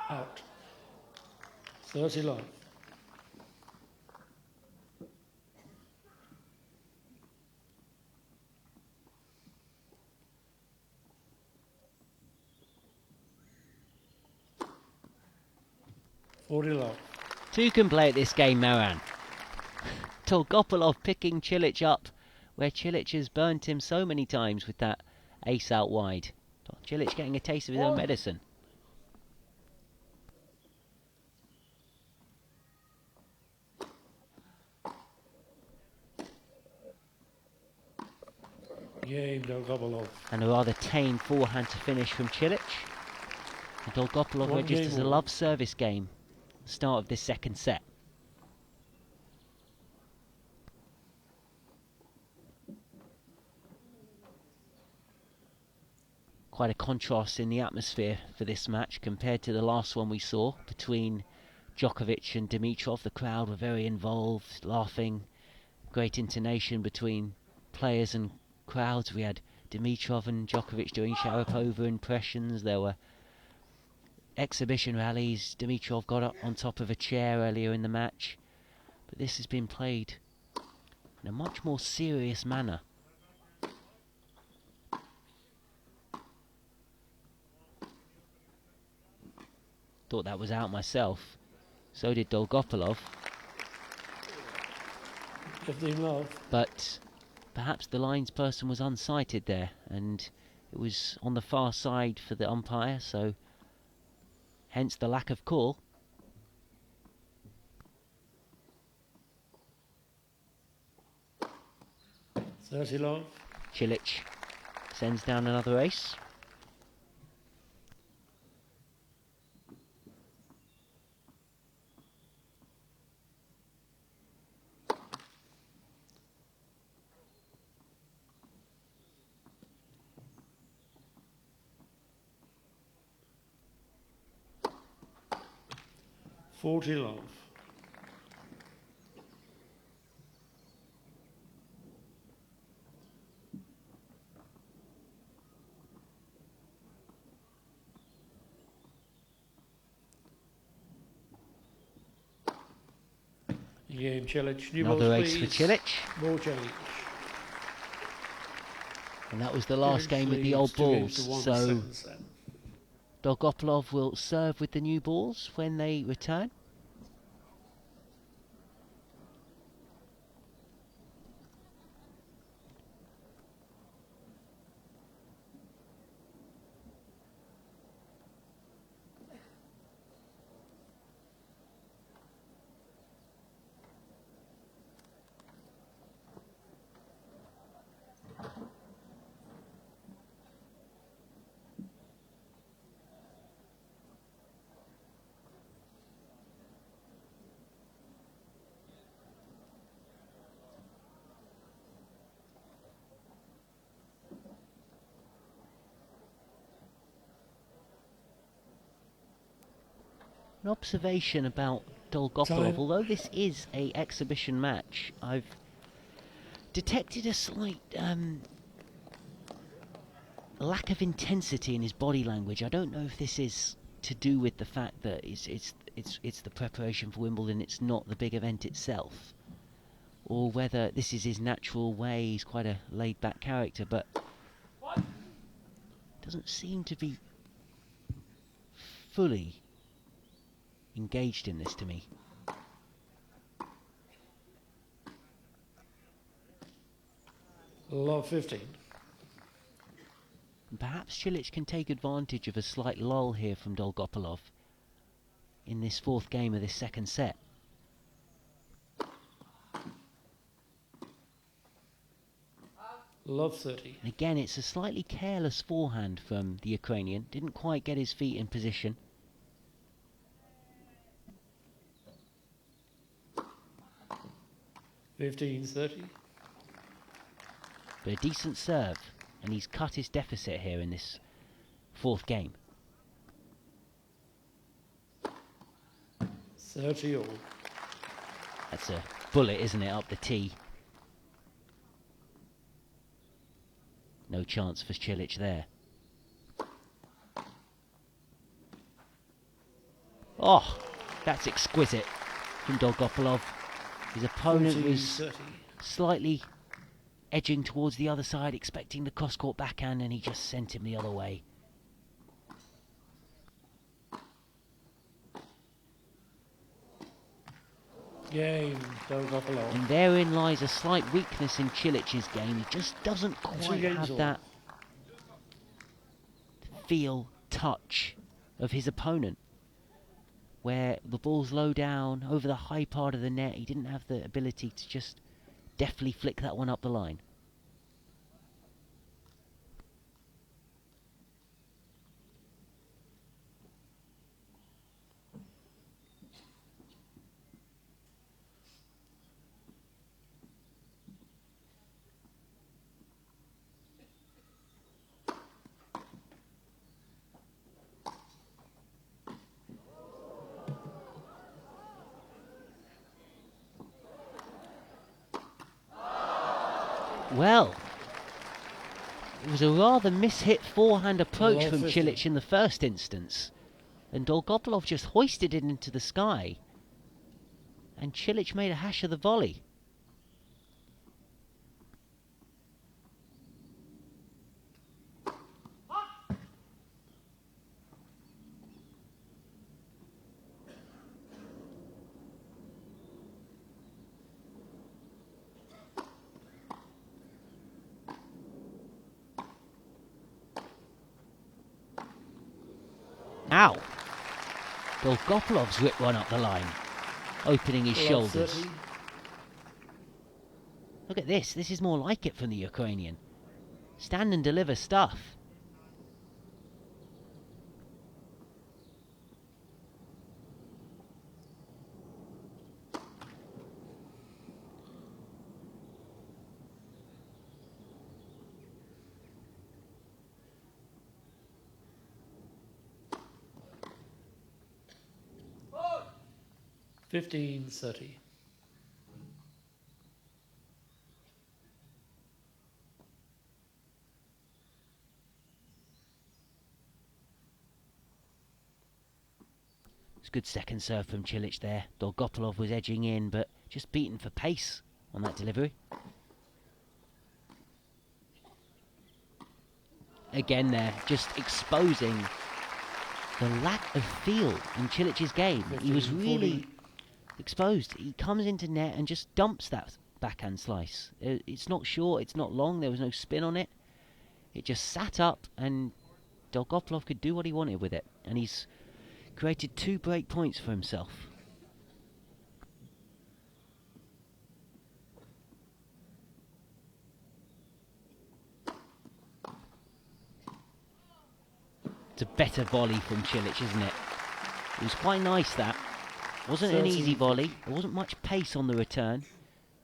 Out. 30 love. Two can play at this game, Marin. Dolgopolov picking Cilic up where Cilic has burnt him so many times with that ace out wide. Cilic getting a taste of his own medicine. Game, Dolgopolov. And a rather tame forehand to finish from Cilic. And Dolgopolov registers a love service game. Start of this second set. Quite a contrast in the atmosphere for this match compared to the last one we saw between Djokovic and Dimitrov. The crowd were very involved, laughing, great intonation between players and crowds. We had Dimitrov and Djokovic doing Sharapova impressions. There were exhibition rallies. Dimitrov got up on top of a chair earlier in the match. But this has been played in a much more serious manner. Thought that was out myself. So did Dolgopolov. 15 love. But perhaps the linesperson was unsighted there, and it was on the far side for the umpire, so hence the lack of call. Cilic. Cilic sends down another ace. $40 love. Game Cilic. Another ace for Cilic. More Cilic. And that was the last game with the old balls. So Dolgopolov will serve with the new balls when they return. An observation about Dolgopolov, although this is a exhibition match, I've detected a slight lack of intensity in his body language. I don't know if this is to do with the fact that it's the preparation for Wimbledon, it's not the big event itself, or whether this is his natural way. He's quite a laid-back character, but doesn't seem to be fully engaged in this to me. Love 15. And perhaps Cilic can take advantage of a slight lull here from Dolgopolov in this fourth game of this second set. Love 30. And again, it's a slightly careless forehand from the Ukrainian. Didn't quite get his feet in position. $15.30. But a decent serve, and he's cut his deficit here in this fourth game. 30 all. That's a bullet, isn't it, up the tee? No chance for Cilic there. Oh, that's exquisite from Dolgopolov. His opponent was slightly edging towards the other side, expecting the cross-court backhand, and he just sent him the other way. Game, Dolgopolov. And therein lies a slight weakness in Cilic's game. He just doesn't quite have that feel, touch of his opponent. Where the ball's low down, over the high part of the net, he didn't have the ability to just deftly flick that one up the line. Well, It was a rather mishit forehand approach from Cilic in the first instance, and Dolgopolov just hoisted it into the sky, and Cilic made a hash of the volley. Ow! Dolgopolov's ripped one up the line, opening his shoulders. 30. Look at this. This is more like it from the Ukrainian. Stand and deliver stuff. Oh. 15-30. It's a good second serve from Cilic there. Dolgopolov was edging in, but just beaten for pace on that delivery. Again there, just exposing the lack of feel in Cilic's game. He was really exposed. He comes into net and just dumps that backhand slice. It's not short, it's not long, there was no spin on it. It just sat up and Dolgopolov could do what he wanted with it. And he's created 2 break points for himself. It's a better volley from Cilic, isn't it? It was quite nice, that. Wasn't an easy volley. There wasn't much pace on the return.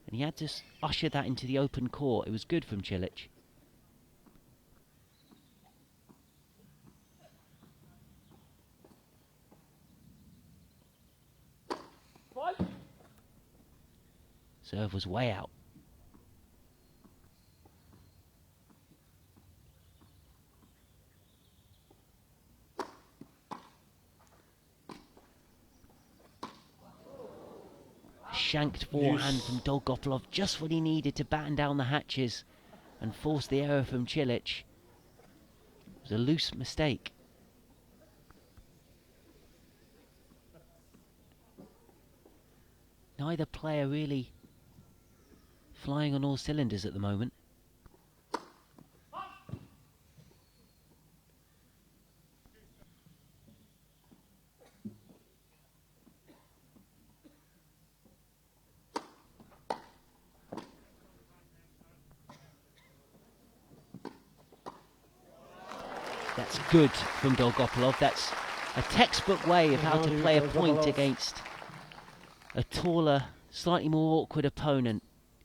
And he had to usher that into the open court. It was good from Cilic. Serve was way out. Shanked forehand from Dolgopolov, just what he needed to batten down the hatches and force the error from Cilic. It was a loose mistake. Neither player really flying on all cylinders at the moment. That's good from Dolgopolov. That's a textbook way of how to play a point against a taller, slightly more awkward opponent.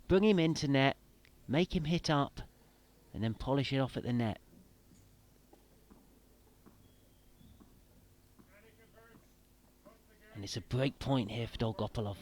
Bring him into net, make him hit up, and then polish it off at the net. And it's a break point here for Dolgopolov.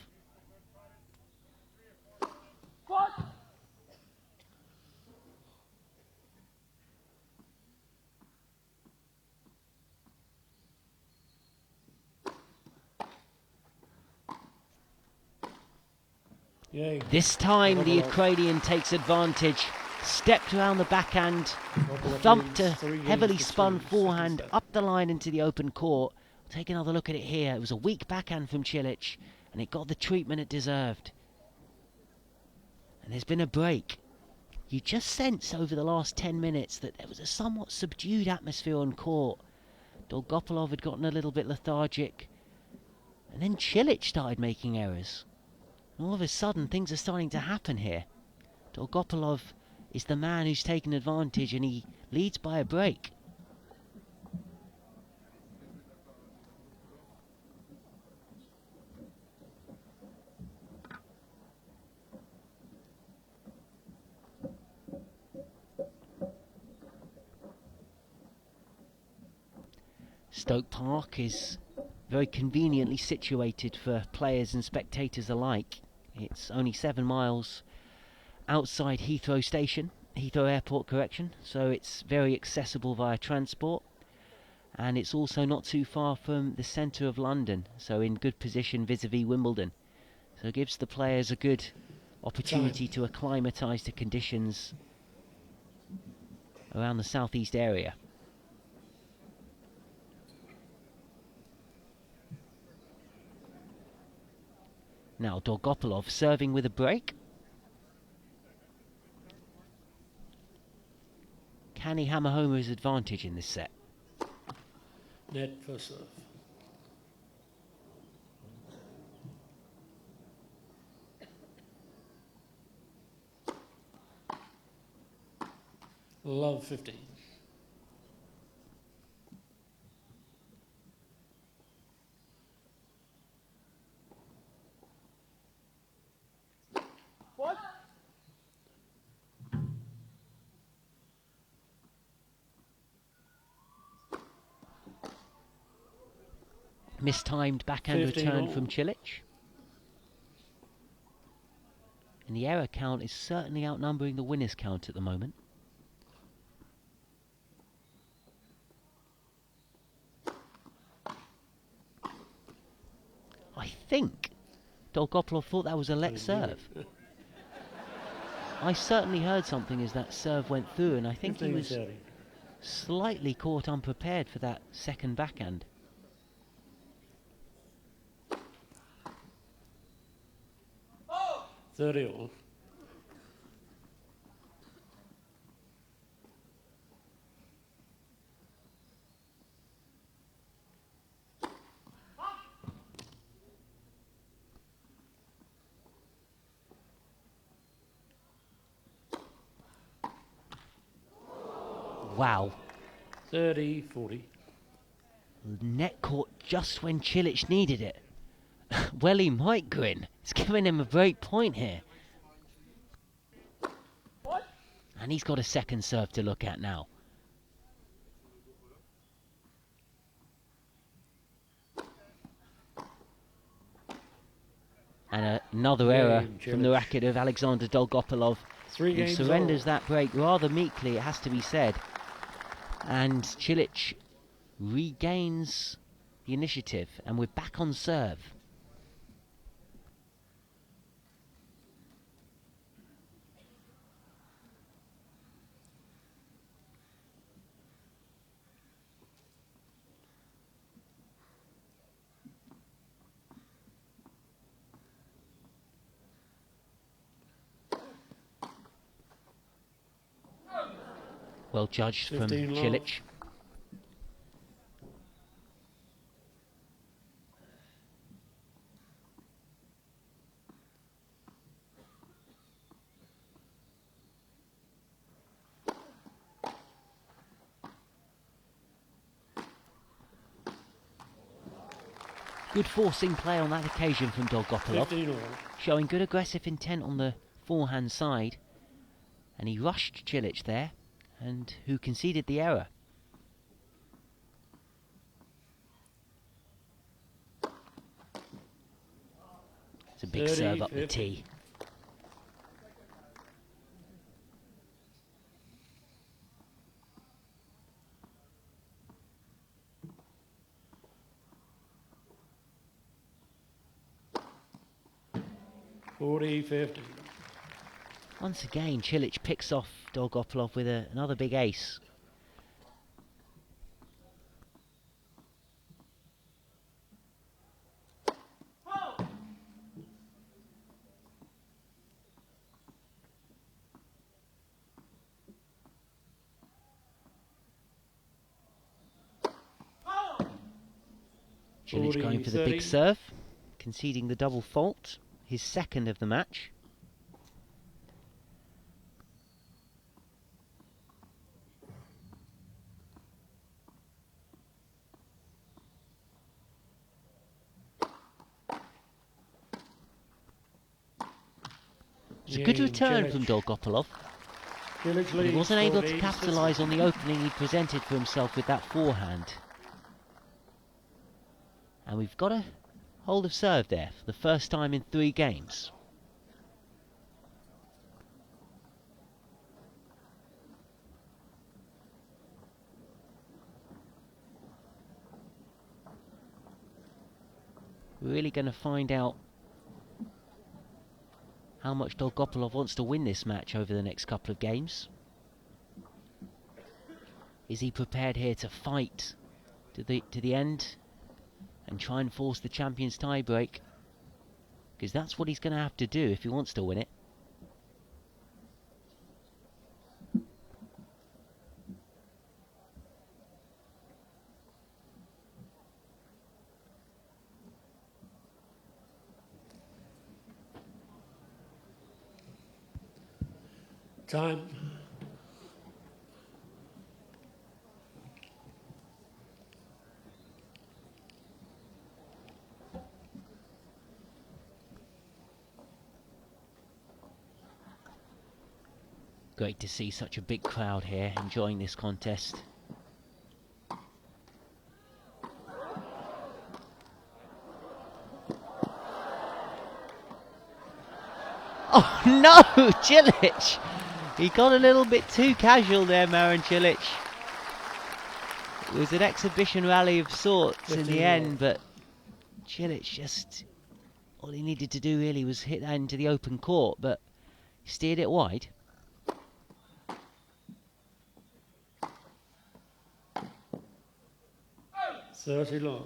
Yay. This time the Ukrainian takes advantage, stepped around the backhand, thumped a heavily spun forehand up the line into the open court. Take another look at it here. It was a weak backhand from Cilic, and it got the treatment it deserved. And there's been a break. You just sense over the last 10 minutes that there was a somewhat subdued atmosphere on court. Dolgopolov had gotten a little bit lethargic, and then Cilic started making errors. All of a sudden, things are starting to happen here. Dolgopolov is the man who's taken advantage, and he leads by a break. Stoke Park is very conveniently situated for players and spectators alike. It's only 7 miles outside Heathrow Station, Heathrow Airport, correction, so it's very accessible via transport, and it's also not too far from the centre of London, so in good position vis-a-vis Wimbledon. So it gives the players a good opportunity to acclimatise to conditions around the southeast area. Now Dolgopolov serving with a break. Can he hammer home his advantage in this set? Net for serve. Love 15. What? Mistimed backhand 15 return all. from Cilic. And the error count is certainly outnumbering the winners count at the moment. I think Dolgopolov thought that was a let serve. I certainly heard something as that serve went through, and I think he was slightly caught unprepared for that second backhand. Oh! 30 all. Wow. 30, 40. Net caught just when Cilic needed it. Well, he might grin. It's giving him a break point here. What? And he's got a second serve to look at now. And another error from the racket of Alexandr Dolgopolov, who surrenders that break rather meekly, it has to be said. And Cilic regains the initiative, and we're back on serve. Well judged from 15 love. Cilic. Good forcing play on that occasion from Dolgopolov, 15 all. showing good aggressive intent on the forehand side, and he rushed Cilic there, and who conceded the error. It's a big 30, serve up the 50. tee. Forty, 50. Once again, Cilic picks off Dolgopolov with another big ace. Oh! Oh! Cilic 40, going for the 30. big serve, conceding the double fault, his second of the match. It's a good return from Dolgopolov. But he wasn't able to capitalise on the opening he presented for himself with that forehand. And we've got a hold of serve there for the first time in 3 games. We're really going to find out how much Dolgopolov wants to win this match over the next couple of games. Is he prepared here to fight to the end and try and force the champion's tie-break? Because that's what he's going to have to do if he wants to win it. Time. Great to see such a big crowd here enjoying this contest. Oh no, Cilic! He got a little bit too casual there, Marin Cilic. It was an exhibition rally of sorts in the end, but Cilic just... all he needed to do really was hit that into the open court, but he steered it wide. $30 love.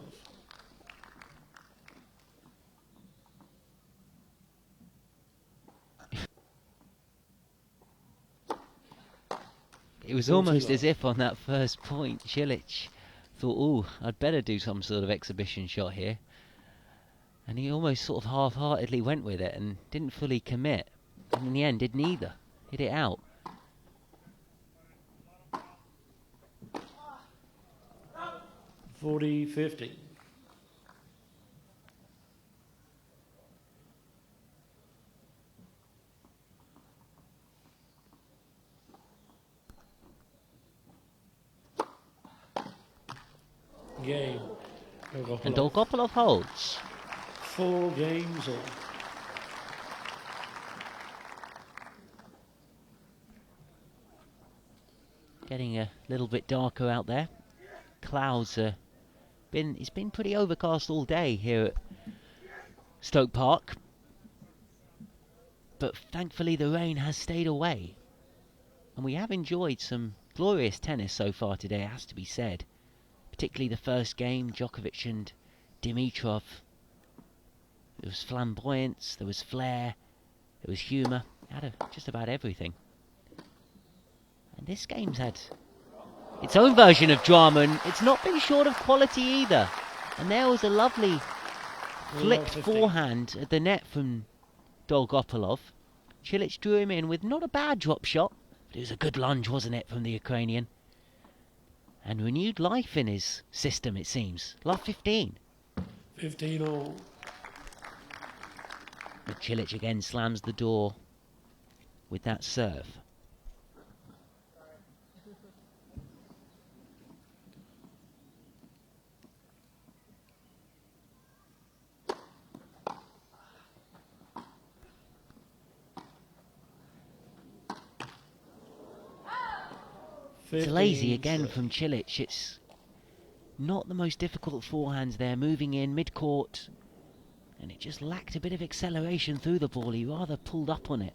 It was almost as if on that first point, Cilic thought, "Oh, I'd better do some sort of exhibition shot here." And he almost sort of half-heartedly went with it and didn't fully commit. And in the end, did neither. Hit it out. $40-50. Game. And Dolgopolov holds. 4 games all. Getting a little bit darker out there. Clouds are it's been pretty overcast all day here at Stoke Park. But thankfully the rain has stayed away. And we have enjoyed some glorious tennis so far today, it has to be said. Particularly the first game, Djokovic and Dimitrov. There was flamboyance, there was flair, there was humour. It had just about everything. And this game's had its own version of drama, and it's not been short of quality either. And there was a lovely flicked forehand at the net from Dolgopolov. Cilic drew him in with not a bad drop shot, but it was a good lunge, wasn't it, from the Ukrainian? And renewed life in his system, it seems. Love 15. 15 all. But Cilic again slams the door with that serve. It's lazy again from Cilic. It's not the most difficult forehands there, moving in mid-court. And it just lacked a bit of acceleration through the ball. He rather pulled up on it.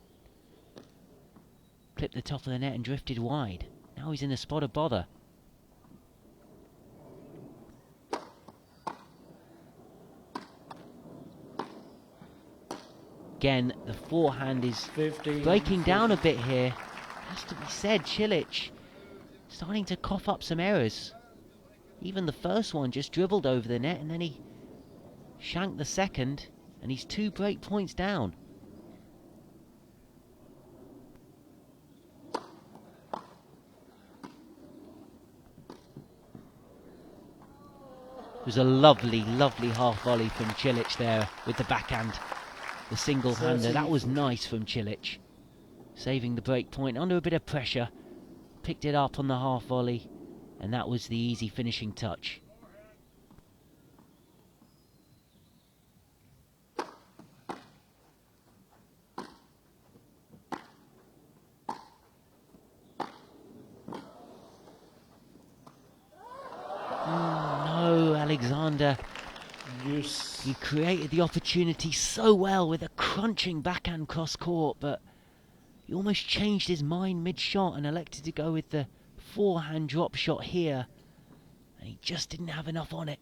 Clipped the top of the net and drifted wide. Now he's in a spot of bother. Again, the forehand is breaking down a bit here. Has to be said, Cilic starting to cough up some errors. Even the first one just dribbled over the net, and then he shanked the second, and he's 2 break points down. It was a lovely, lovely half volley from Cilic there with the backhand, the single-hander. That was nice from Cilic, saving the break point under a bit of pressure. Picked it up on the half volley, and that was the easy finishing touch. No, Alexandr Deuce. He created the opportunity so well with a crunching backhand cross court, but he almost changed his mind mid-shot and elected to go with the forehand drop shot here. And he just didn't have enough on it.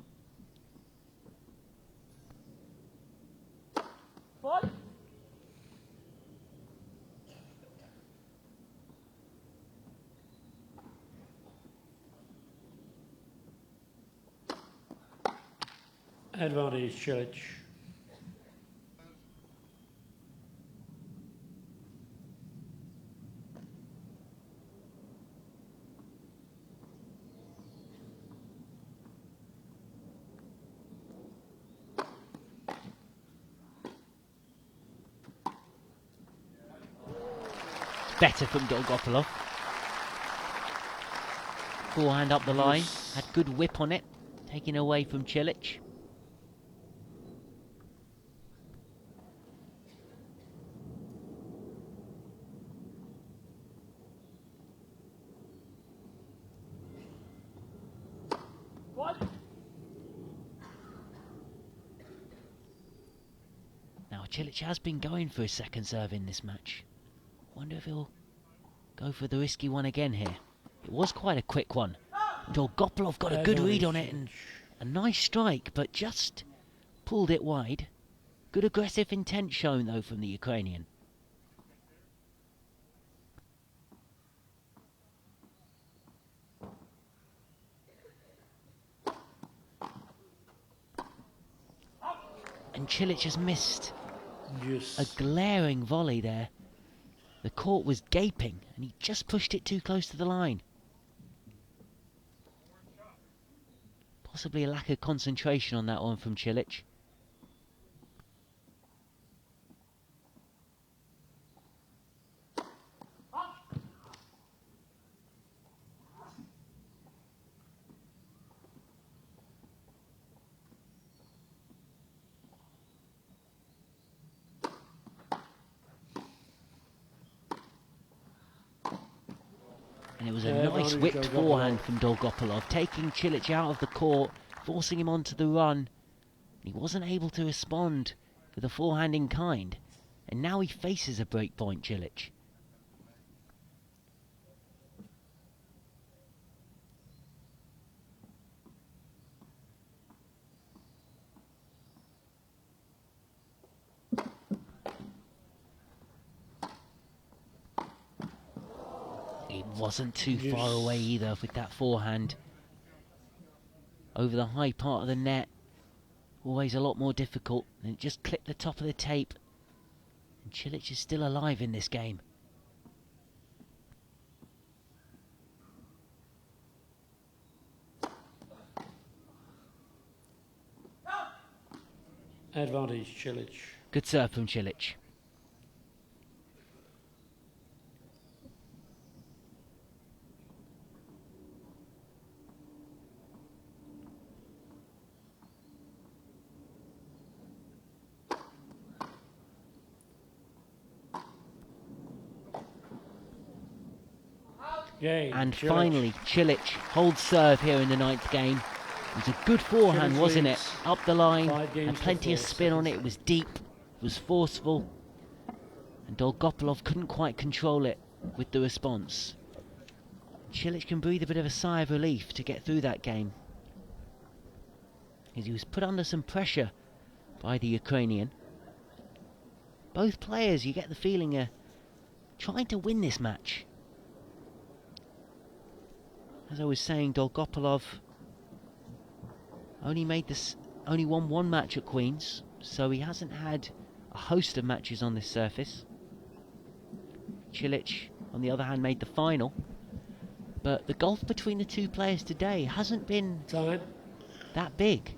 What? Advantage, Cilic. Better from Dolgopolov. Forehand up the line, had good whip on it, taking away from Cilic. What? Now Cilic has been going for his second serve in this match. Wonder if he'll go for the risky one again here. It was quite a quick one. Dolgopolov got a good read on it and a nice strike, but just pulled it wide. Good aggressive intent shown though from the Ukrainian. And Cilic has missed a glaring volley there. The court was gaping and he just pushed it too close to the line. Possibly a lack of concentration on that one from Cilic. And it was a nice whipped forehand from Dolgopolov, taking Cilic out of the court, forcing him onto the run. He wasn't able to respond with a forehand in kind, and now he faces a break point, Cilic. It wasn't too far away either with that forehand. Over the high part of the net. Always a lot more difficult. And it just clipped the top of the tape. And Cilic is still alive in this game. Advantage, Cilic. Good serve from Cilic. And Cilic. finally, Cilic holds serve here in the 9th game. It was a good forehand, wasn't it? Up the line, and plenty of spin on it. It was deep, it was forceful. And Dolgopolov couldn't quite control it with the response. Cilic can breathe a bit of a sigh of relief to get through that game, as he was put under some pressure by the Ukrainian. Both players, you get the feeling, are trying to win this match. As I was saying, Dolgopolov only won one match at Queen's, so he hasn't had a host of matches on this surface. Cilic, on the other hand, made the final, but the gulf between the two players today hasn't been that big.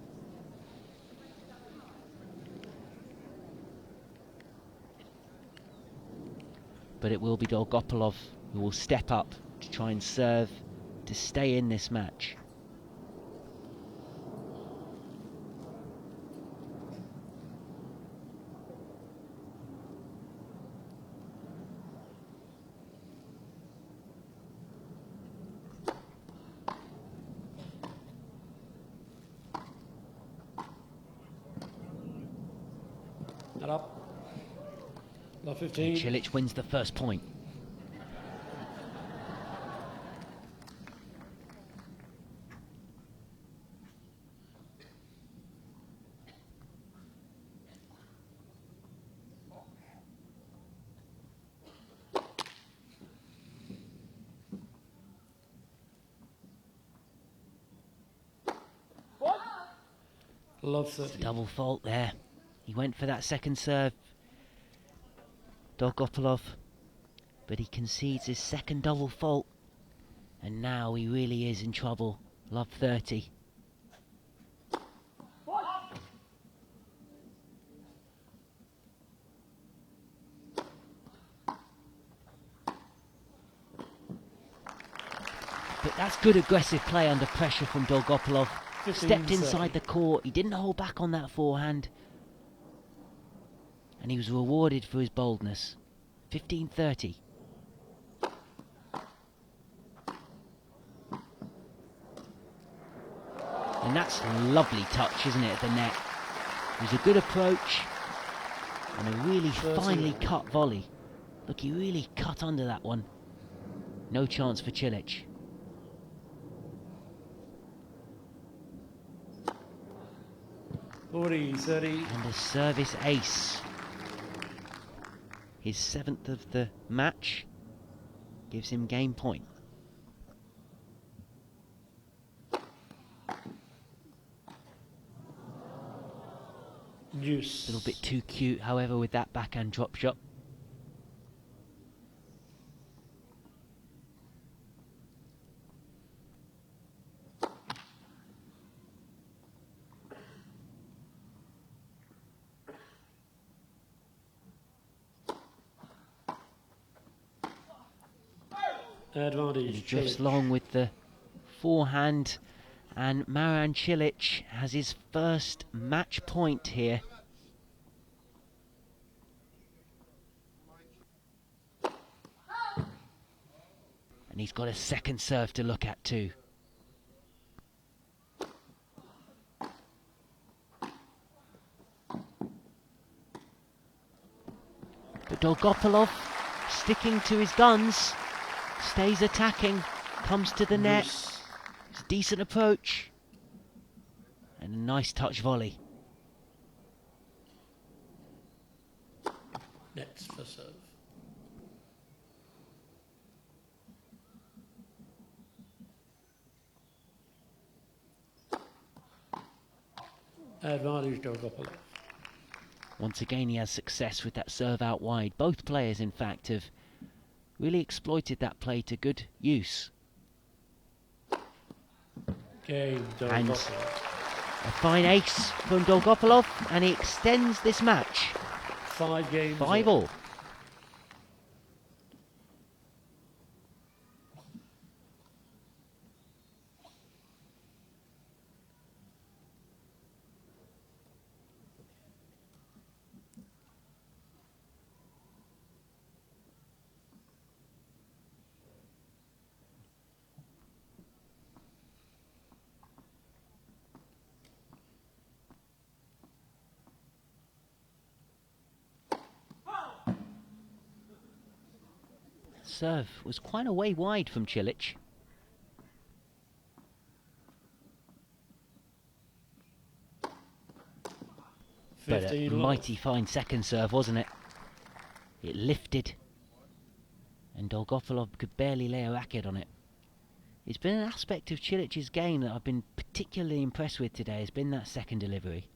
But it will be Dolgopolov who will step up to try and serve to stay in this match. That up. Love 15. Cilic wins the first point. Love 30. Double fault there. He went for that second serve, Dolgopolov, but he concedes his second double fault, and now he really is in trouble. Love 30. But that's good aggressive play under pressure from Dolgopolov. Stepped inside the court, he didn't hold back on that forehand, and he was rewarded for his boldness. 15-30. And that's a lovely touch, isn't it, at the net? It was a good approach and a really finely cut volley. Look, he really cut under that one. No chance for Cilic. 40-30. And a service ace. His 7th of the match gives him game point. Deuce. A little bit too cute, however, with that backhand drop shot. Advantage. He drifts Cilic. long with the forehand, and Marin Cilic has his first match point here. And he's got a second serve to look at too. But Dolgopolov, sticking to his guns, stays attacking, comes to the net. Deuce. It's a decent approach. And a nice touch volley. Nets for serve. Advantage Dolgopolov. Once again he has success with that serve out wide. Both players, in fact, have really exploited that play to good use. Game And Dolgopolov. a fine ace from Dolgopolov, and he extends this match. 5 games. 5-all. Serve was quite a way wide from Cilic. But a 15 mighty fine second serve, wasn't it? It lifted, and Dolgopolov could barely lay a racket on it. It's been an aspect of Cilic's game that I've been particularly impressed with today, has been that second delivery.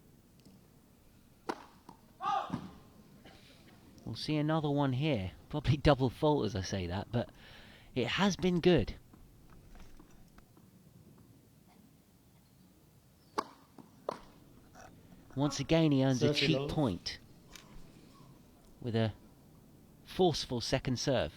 We'll see another one here. Probably double fault as I say that, but it has been good. Once again he earns a 30 cheap long. point with a forceful second serve.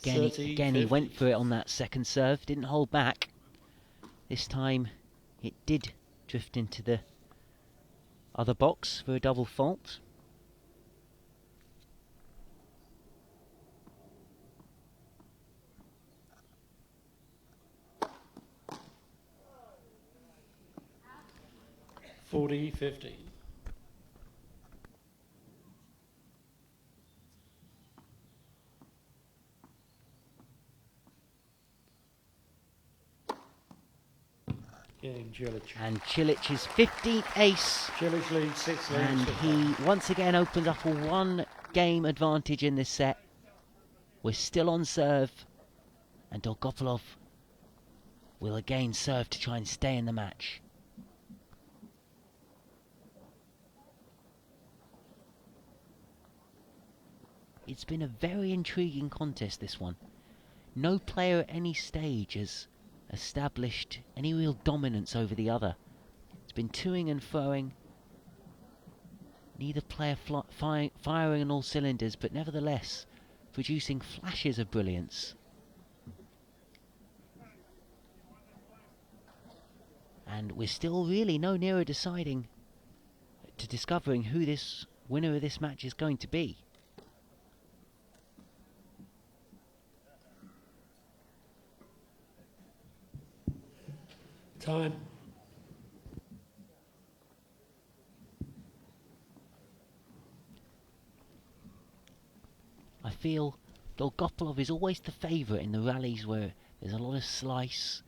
Again, he went for it on that second serve, didn't hold back. This time it did drift into the other box for a double fault. (40-15). Cilic. And Cilic's 15th ace. Cilic leads 6 And he once again opens up a 1-game advantage in this set. We're still on serve, and Dolgopolov will again serve to try and stay in the match. It's been a very intriguing contest, this one. No player at any stage has established any real dominance over the other. It's been toing and froing. Neither player firing on all cylinders, but nevertheless producing flashes of brilliance. And we're still really no nearer discovering who this winner of this match is going to be. Time. I feel Dolgopolov is always the favourite in the rallies where there's a lot of slice,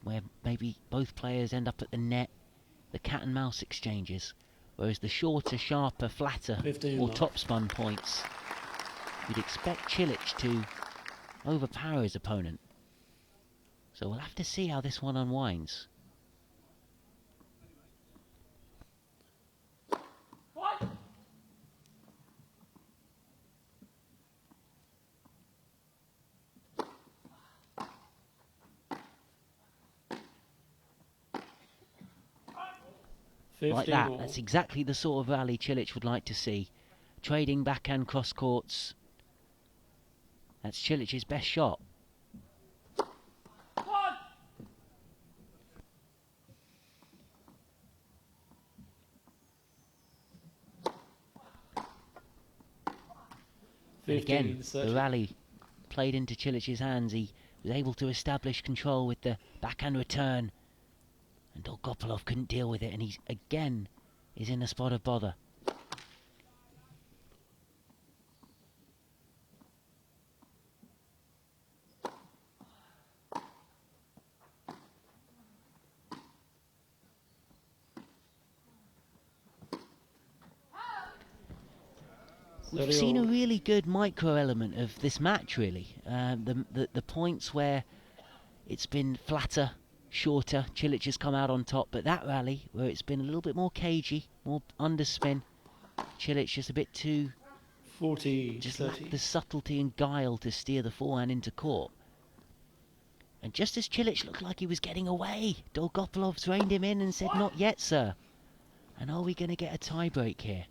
where maybe both players end up at the net, the cat and mouse exchanges, whereas the shorter, sharper, flatter or topspun points, you'd expect Cilic to overpower his opponent. So we'll have to see how this one unwinds. What? Like that, that's exactly the sort of rally Cilic would like to see. Trading backhand cross courts. That's Cilic's best shot. And again, the rally played into Cilic's hands. He was able to establish control with the backhand return. And Dolgopolov couldn't deal with it, and he again is in a spot of bother. We've seen a really good micro element of this match, really. The points where it's been flatter, shorter, Cilic has come out on top, but that rally where it's been a little bit more cagey, more underspin, Cilic just a bit too 40, just 30. lacked the subtlety and guile to steer the forehand into court. And just as Cilic looked like he was getting away, Dolgopolov's reined him in and said, "Not yet, sir." And are we going to get a tie break here?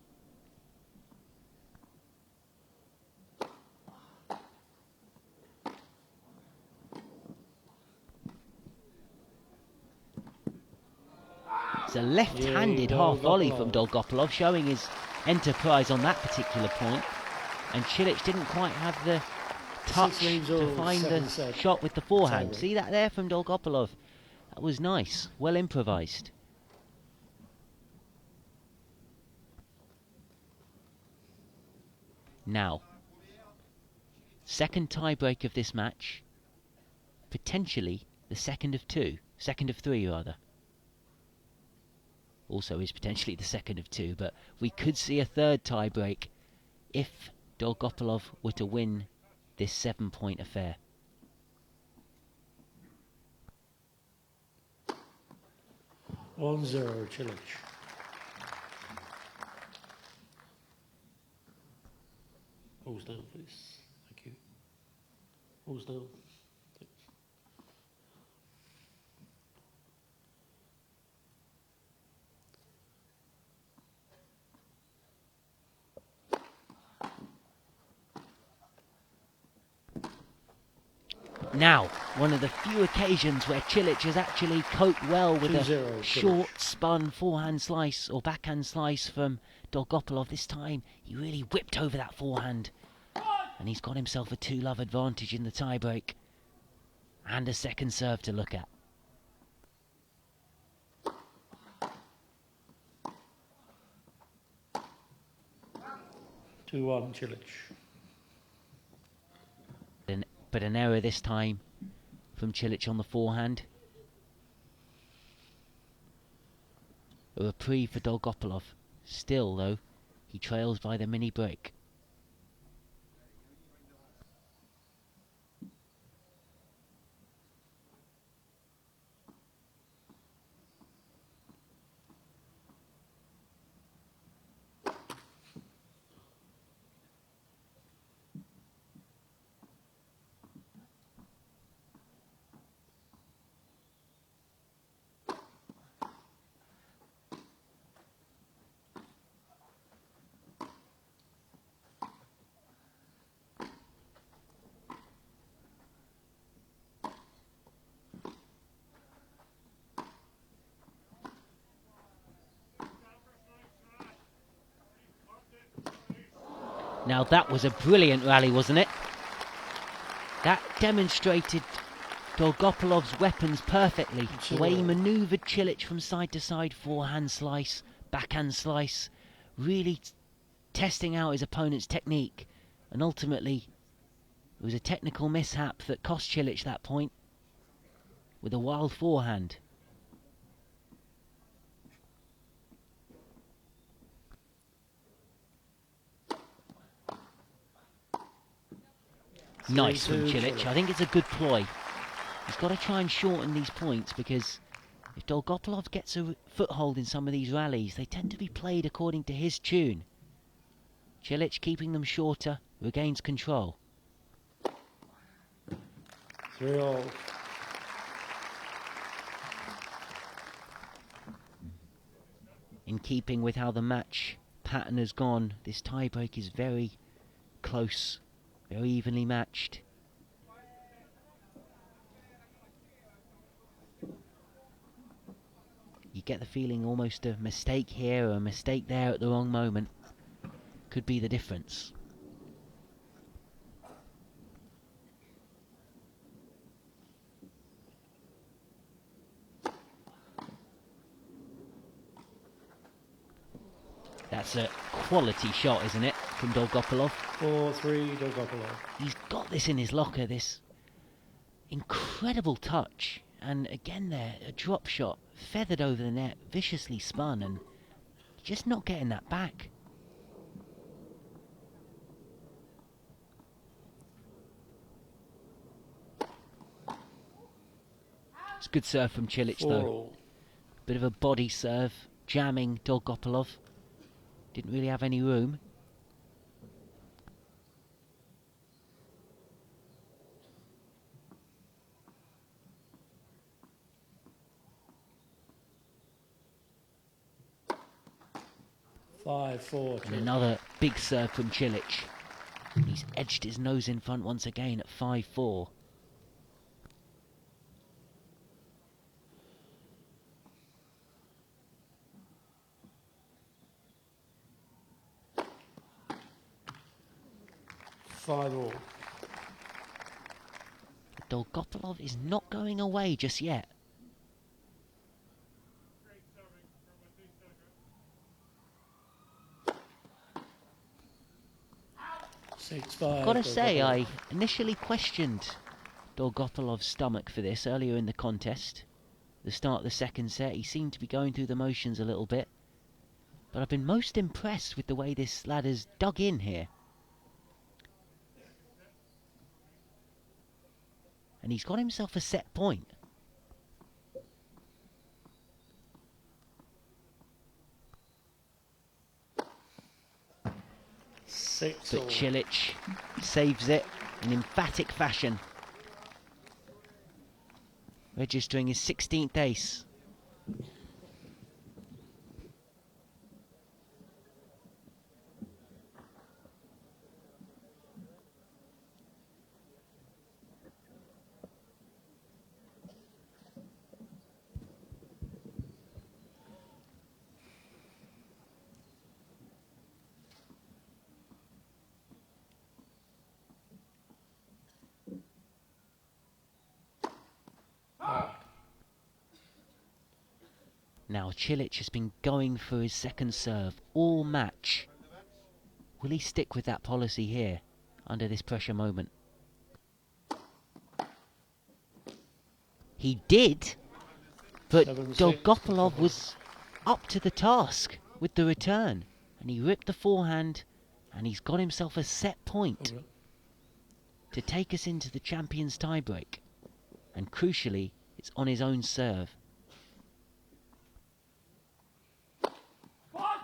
It's a left-handed half volley from Dolgopolov, showing his enterprise on that particular point. And Cilic didn't quite have the touch to find the shot with the forehand. See that there from Dolgopolov? That was nice, well improvised. Now, second tie break of this match, potentially the second of three rather. Also is potentially the second of two, but we could see a third tie break if Dolgopolov were to win this 7-point affair. (1-0 Cilic). Balls down, please. Thank you. Balls down. Thanks. Now, one of the few occasions where Cilic has actually coped well with a short spun forehand slice or backhand slice from Dolgopolov. This time he really whipped over that forehand and he's got himself a 2-love advantage in the tiebreak and a second serve to look at. Two-one Cilic. But an error this time from Cilic on the forehand. A reprieve for Dolgopolov. Still, though, he trails by the mini break. Now that was a brilliant rally, wasn't it? That demonstrated Dolgopolov's weapons perfectly. The way he manoeuvred Cilic from side to side, forehand slice, backhand slice, really testing out his opponent's technique. And ultimately, it was a technical mishap that cost Cilic that point with a wild forehand. Nice from Cilic. I think it's a good ploy. He's got to try and shorten these points because if Dolgopolov gets a foothold in some of these rallies, they tend to be played according to his tune. Cilic keeping them shorter, regains control. 3-all. In keeping with how the match pattern has gone, this tiebreak is very close, very evenly matched. You get the feeling almost a mistake here or a mistake there at the wrong moment could be the difference. That's a quality shot, isn't it, from Dolgopolov? 4-3 Dolgopolov. He's got this in his locker, this incredible touch. And again there, a drop shot, feathered over the net, viciously spun, and just not getting that back. It's a good serve from Cilic, though. Bit of a body serve, jamming Dolgopolov. Didn't really have any room. And another big serve from Cilic. He's edged his nose in front once again at 5-4. Dolgopolov is not going away just yet. Gotta say, I initially questioned Dolgopolov's stomach for this earlier in the contest. The start of the second set, he seemed to be going through the motions a little bit. But I've been most impressed with the way this lad has dug in here. And he's got himself a set point. But Cilic saves it in emphatic fashion, registering his 16th ace. now. Cilic has been going for his second serve all match. Will he stick with that policy here under this pressure moment? He did, but 7-6 Dolgopolov was up to the task with the return, and he ripped the forehand, and he's got himself a set point to take us into the champions tiebreak. And crucially, it's on his own serve. One.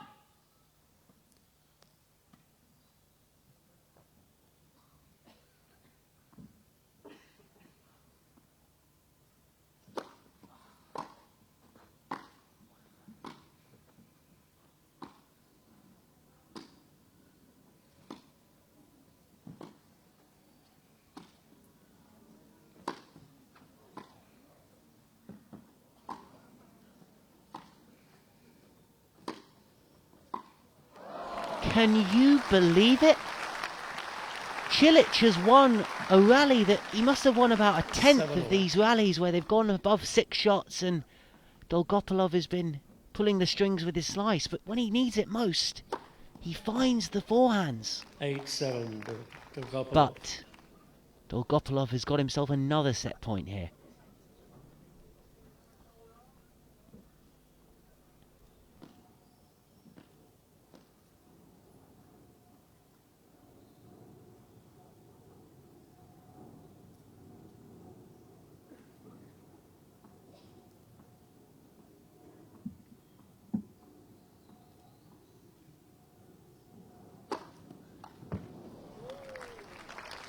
'Can you believe it? Cilic has won a rally that he must have won about a tenth of these rallies where they've gone above 6 shots, and Dolgopolov has been pulling the strings with his slice, but when he needs it most, he finds the forehands. 8-7 Dolgopolov. But Dolgopolov has got himself another set point here.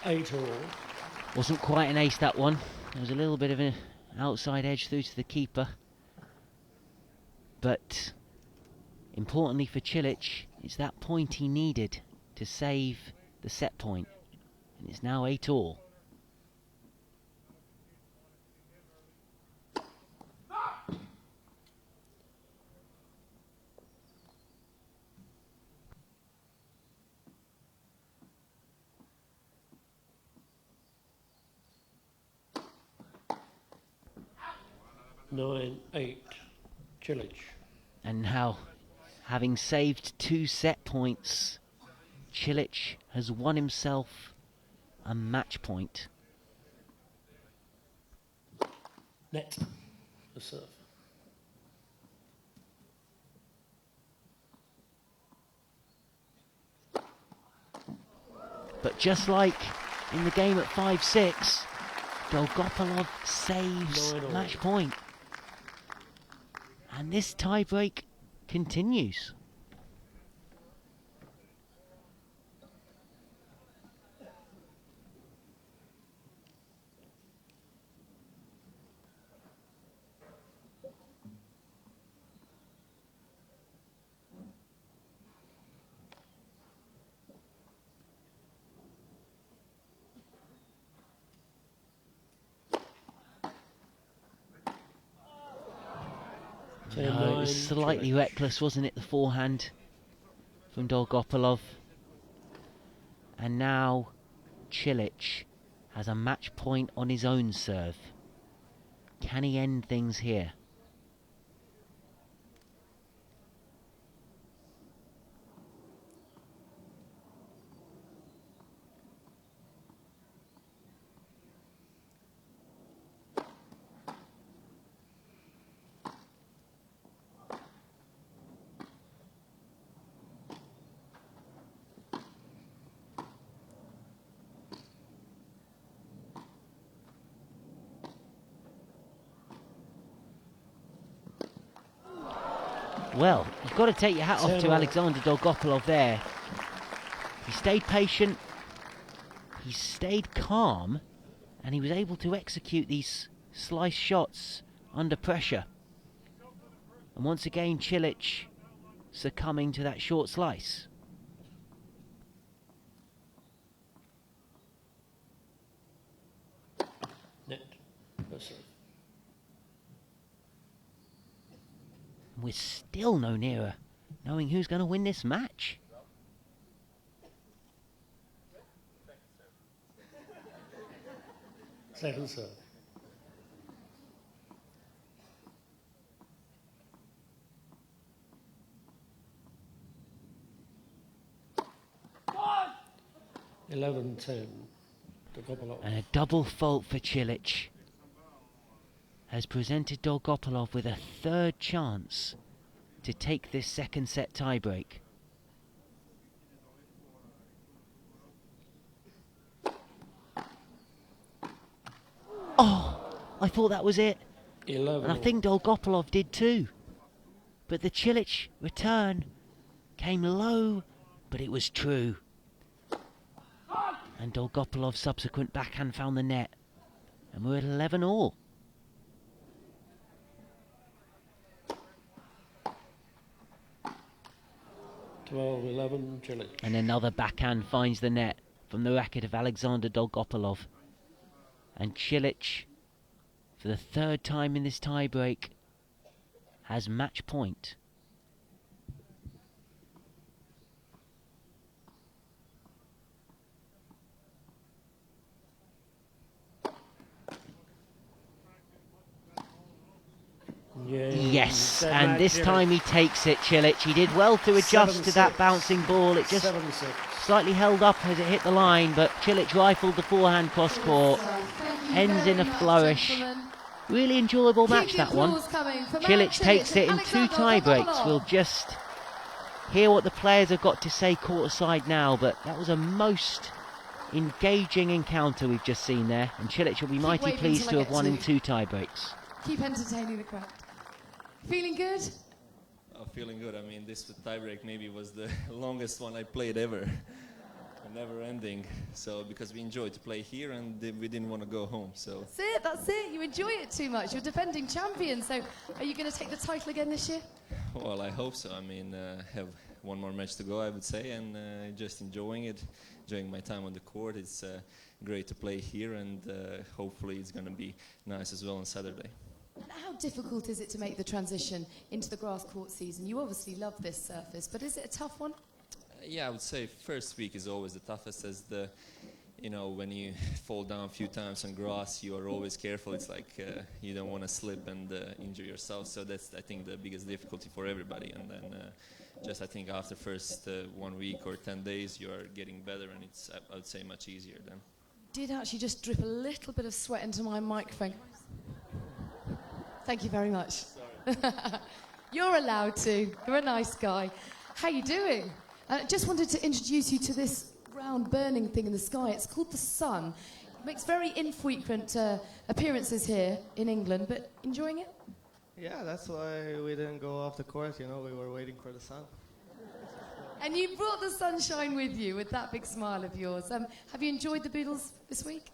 Eight all. Wasn't quite an ace, that one. There was a little bit of an outside edge through to the keeper. But importantly for Cilic, it's that point he needed to save the set point. And it's now 8 all. 9-8 Cilic. And now, having saved 2 set points, Cilic has won himself a match point. Net. The serve. But just like in the game at 5-6, Dolgopolov saves 9-all. match point. And this tiebreak continues. No, it was slightly Cilic. reckless, wasn't it, the forehand from Dolgopolov. And now Cilic has a match point on his own serve. Can he end things here? Well, you've got to take your hat off to Alexandr Dolgopolov there. He stayed patient, he stayed calm, and he was able to execute these slice shots under pressure. And once again, Cilic succumbing to that short slice. Net. The serve. We're still no nearer knowing who's going to win this match. Second serve. 11-10. Dolgopolov. And a double fault for Cilic has presented Dolgopolov with a third chance to take this second set tiebreak. Oh, I thought that was it. 11. And I think Dolgopolov did too. But the Cilic return came low, but it was true. And Dolgopolov's subsequent backhand found the net. And we're at 11 all. Cilic. And another backhand finds the net from the racket of Alexandr Dolgopolov. And Cilic, for the third time in this tiebreak, has match point. Yes, and this time he takes it, Cilic. He did well to adjust to that bouncing ball. It just slightly held up as it hit the line, but Cilic rifled the forehand cross court. Ends in a flourish. Really enjoyable match, that one. Cilic takes it in 2 tiebreaks. We'll just hear what the players have got to say courtside now, but that was a most engaging encounter we've just seen there, and Cilic will be mighty pleased to have won in 2 tiebreaks. Keep entertaining the crowd. Feeling good? Oh, feeling good. I mean, this tiebreak maybe was the longest one I played ever. Never ending. So, because we enjoyed to play here and we didn't want to go home. So That's it. You enjoy it too much. You're defending champion. So are you going to take the title again this year? Well, I hope so. I mean, have one more match to go, I would say, and just enjoying it, enjoying my time on the court. It's great to play here, and hopefully it's going to be nice as well on Saturday. And how difficult is it to make the transition into the grass court season? You obviously love this surface, but is it a tough one? Yeah, I would say first week is always the toughest, as when you fall down a few times on grass, you are always careful. It's like you don't want to slip and injure yourself. So that's, I think, the biggest difficulty for everybody. And then I think after first 1 week or 10 days, you are getting better, and it's, I would say, much easier then. Did actually just drip a little bit of sweat into my microphone. Thank you very much. You're allowed to. You're a nice guy. How you doing? I just wanted to introduce you to this round burning thing in the sky. It's called the sun. It makes very infrequent appearances here in England, but enjoying it? Yeah, that's why we didn't go off the court, we were waiting for the sun. And you brought the sunshine with you with that big smile of yours. Have you enjoyed the Boodles this week?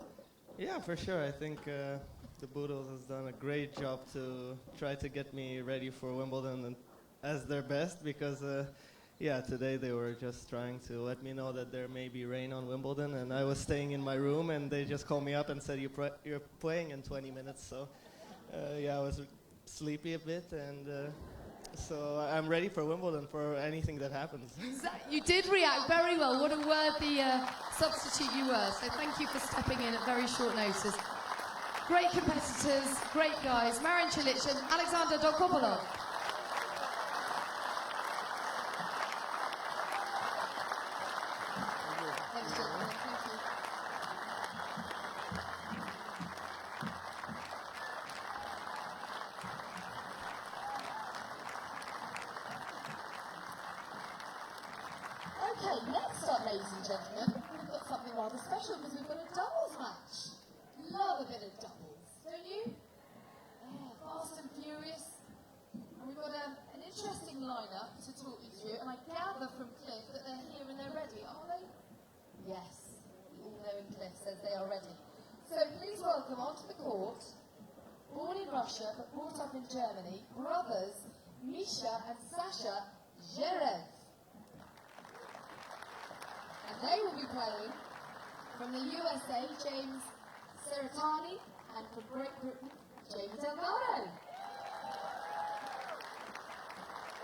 Yeah, for sure. I think the Boodles has done a great job to try to get me ready for Wimbledon and as their best, because today they were just trying to let me know that there may be rain on Wimbledon, and I was staying in my room, and they just called me up and said, you're playing in 20 minutes. So, I was sleepy a bit, and so I'm ready for Wimbledon, for anything that happens. You did react very well. What a worthy substitute you were. So thank you for stepping in at very short notice. Great competitors, great guys. Marin Cilic and Alexandr Dolgopolov. Okay, next up, ladies and gentlemen, we've got something rather special because we've got a doubles match. Love a bit of doubles, don't you? Yeah, fast and furious. And we've got an interesting lineup to talk you through, and I gather from Cliff that they're here and they're ready, are they? Yes, we all know Cliff says they are ready. So please welcome onto the court, born in Russia but brought up in Germany, brothers Misha and Sasha Zherev. And they will be playing from the USA, James Seratani, and from Great Britain, James Delgado.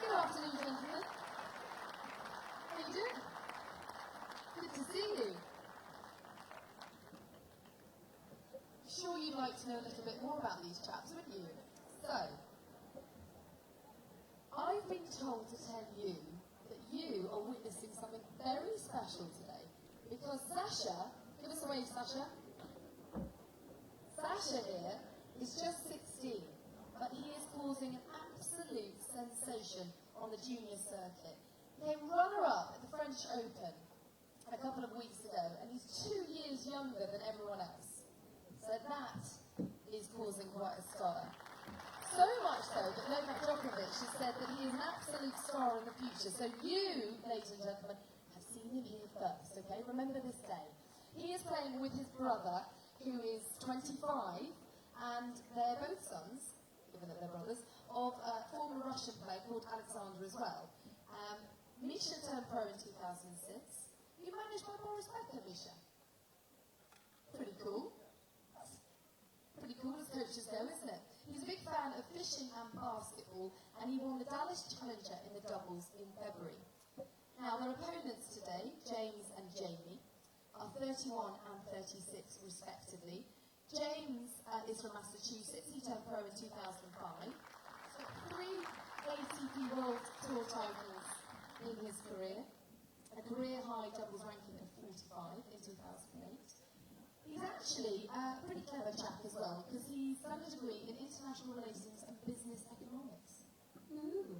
Good afternoon, gentlemen. How are you doing? Good to see you. Sure you'd like to know a little bit more about these chaps, wouldn't you? So, I've been told to tell you that you are witnessing something very special today, because Sasha, give us a wave, Sasha. Sasha here is just 16, but he is causing an absolute sensation on the junior circuit. He came runner-up at the French Open a couple of weeks ago, and he's 2 years younger than everyone else. So that is causing quite a stir. So much so that Novak Djokovic has said that he is an absolute star in the future. So you, ladies and gentlemen, have seen him here first, okay? Remember this day. He is playing with his brother, who is 25, and they're both sons, given that they're brothers, of a former Russian player called Alexandr as well. Misha turned pro in 2006. You managed by Boris Becker, Misha. Pretty cool. Pretty cool as coaches go, isn't it? He's a big fan of fishing and basketball, and he won the Dallas Challenger in the doubles in February. Now, their opponents today, James and Jamie, are 31 and 36 respectively. James is from Massachusetts. He turned pro in 2005. He's got 3 ATP World Tour titles in his career, a career-high doubles ranking of 45 in 2008. He's actually a pretty clever chap as well, because he's done a degree in international relations and business economics. Ooh.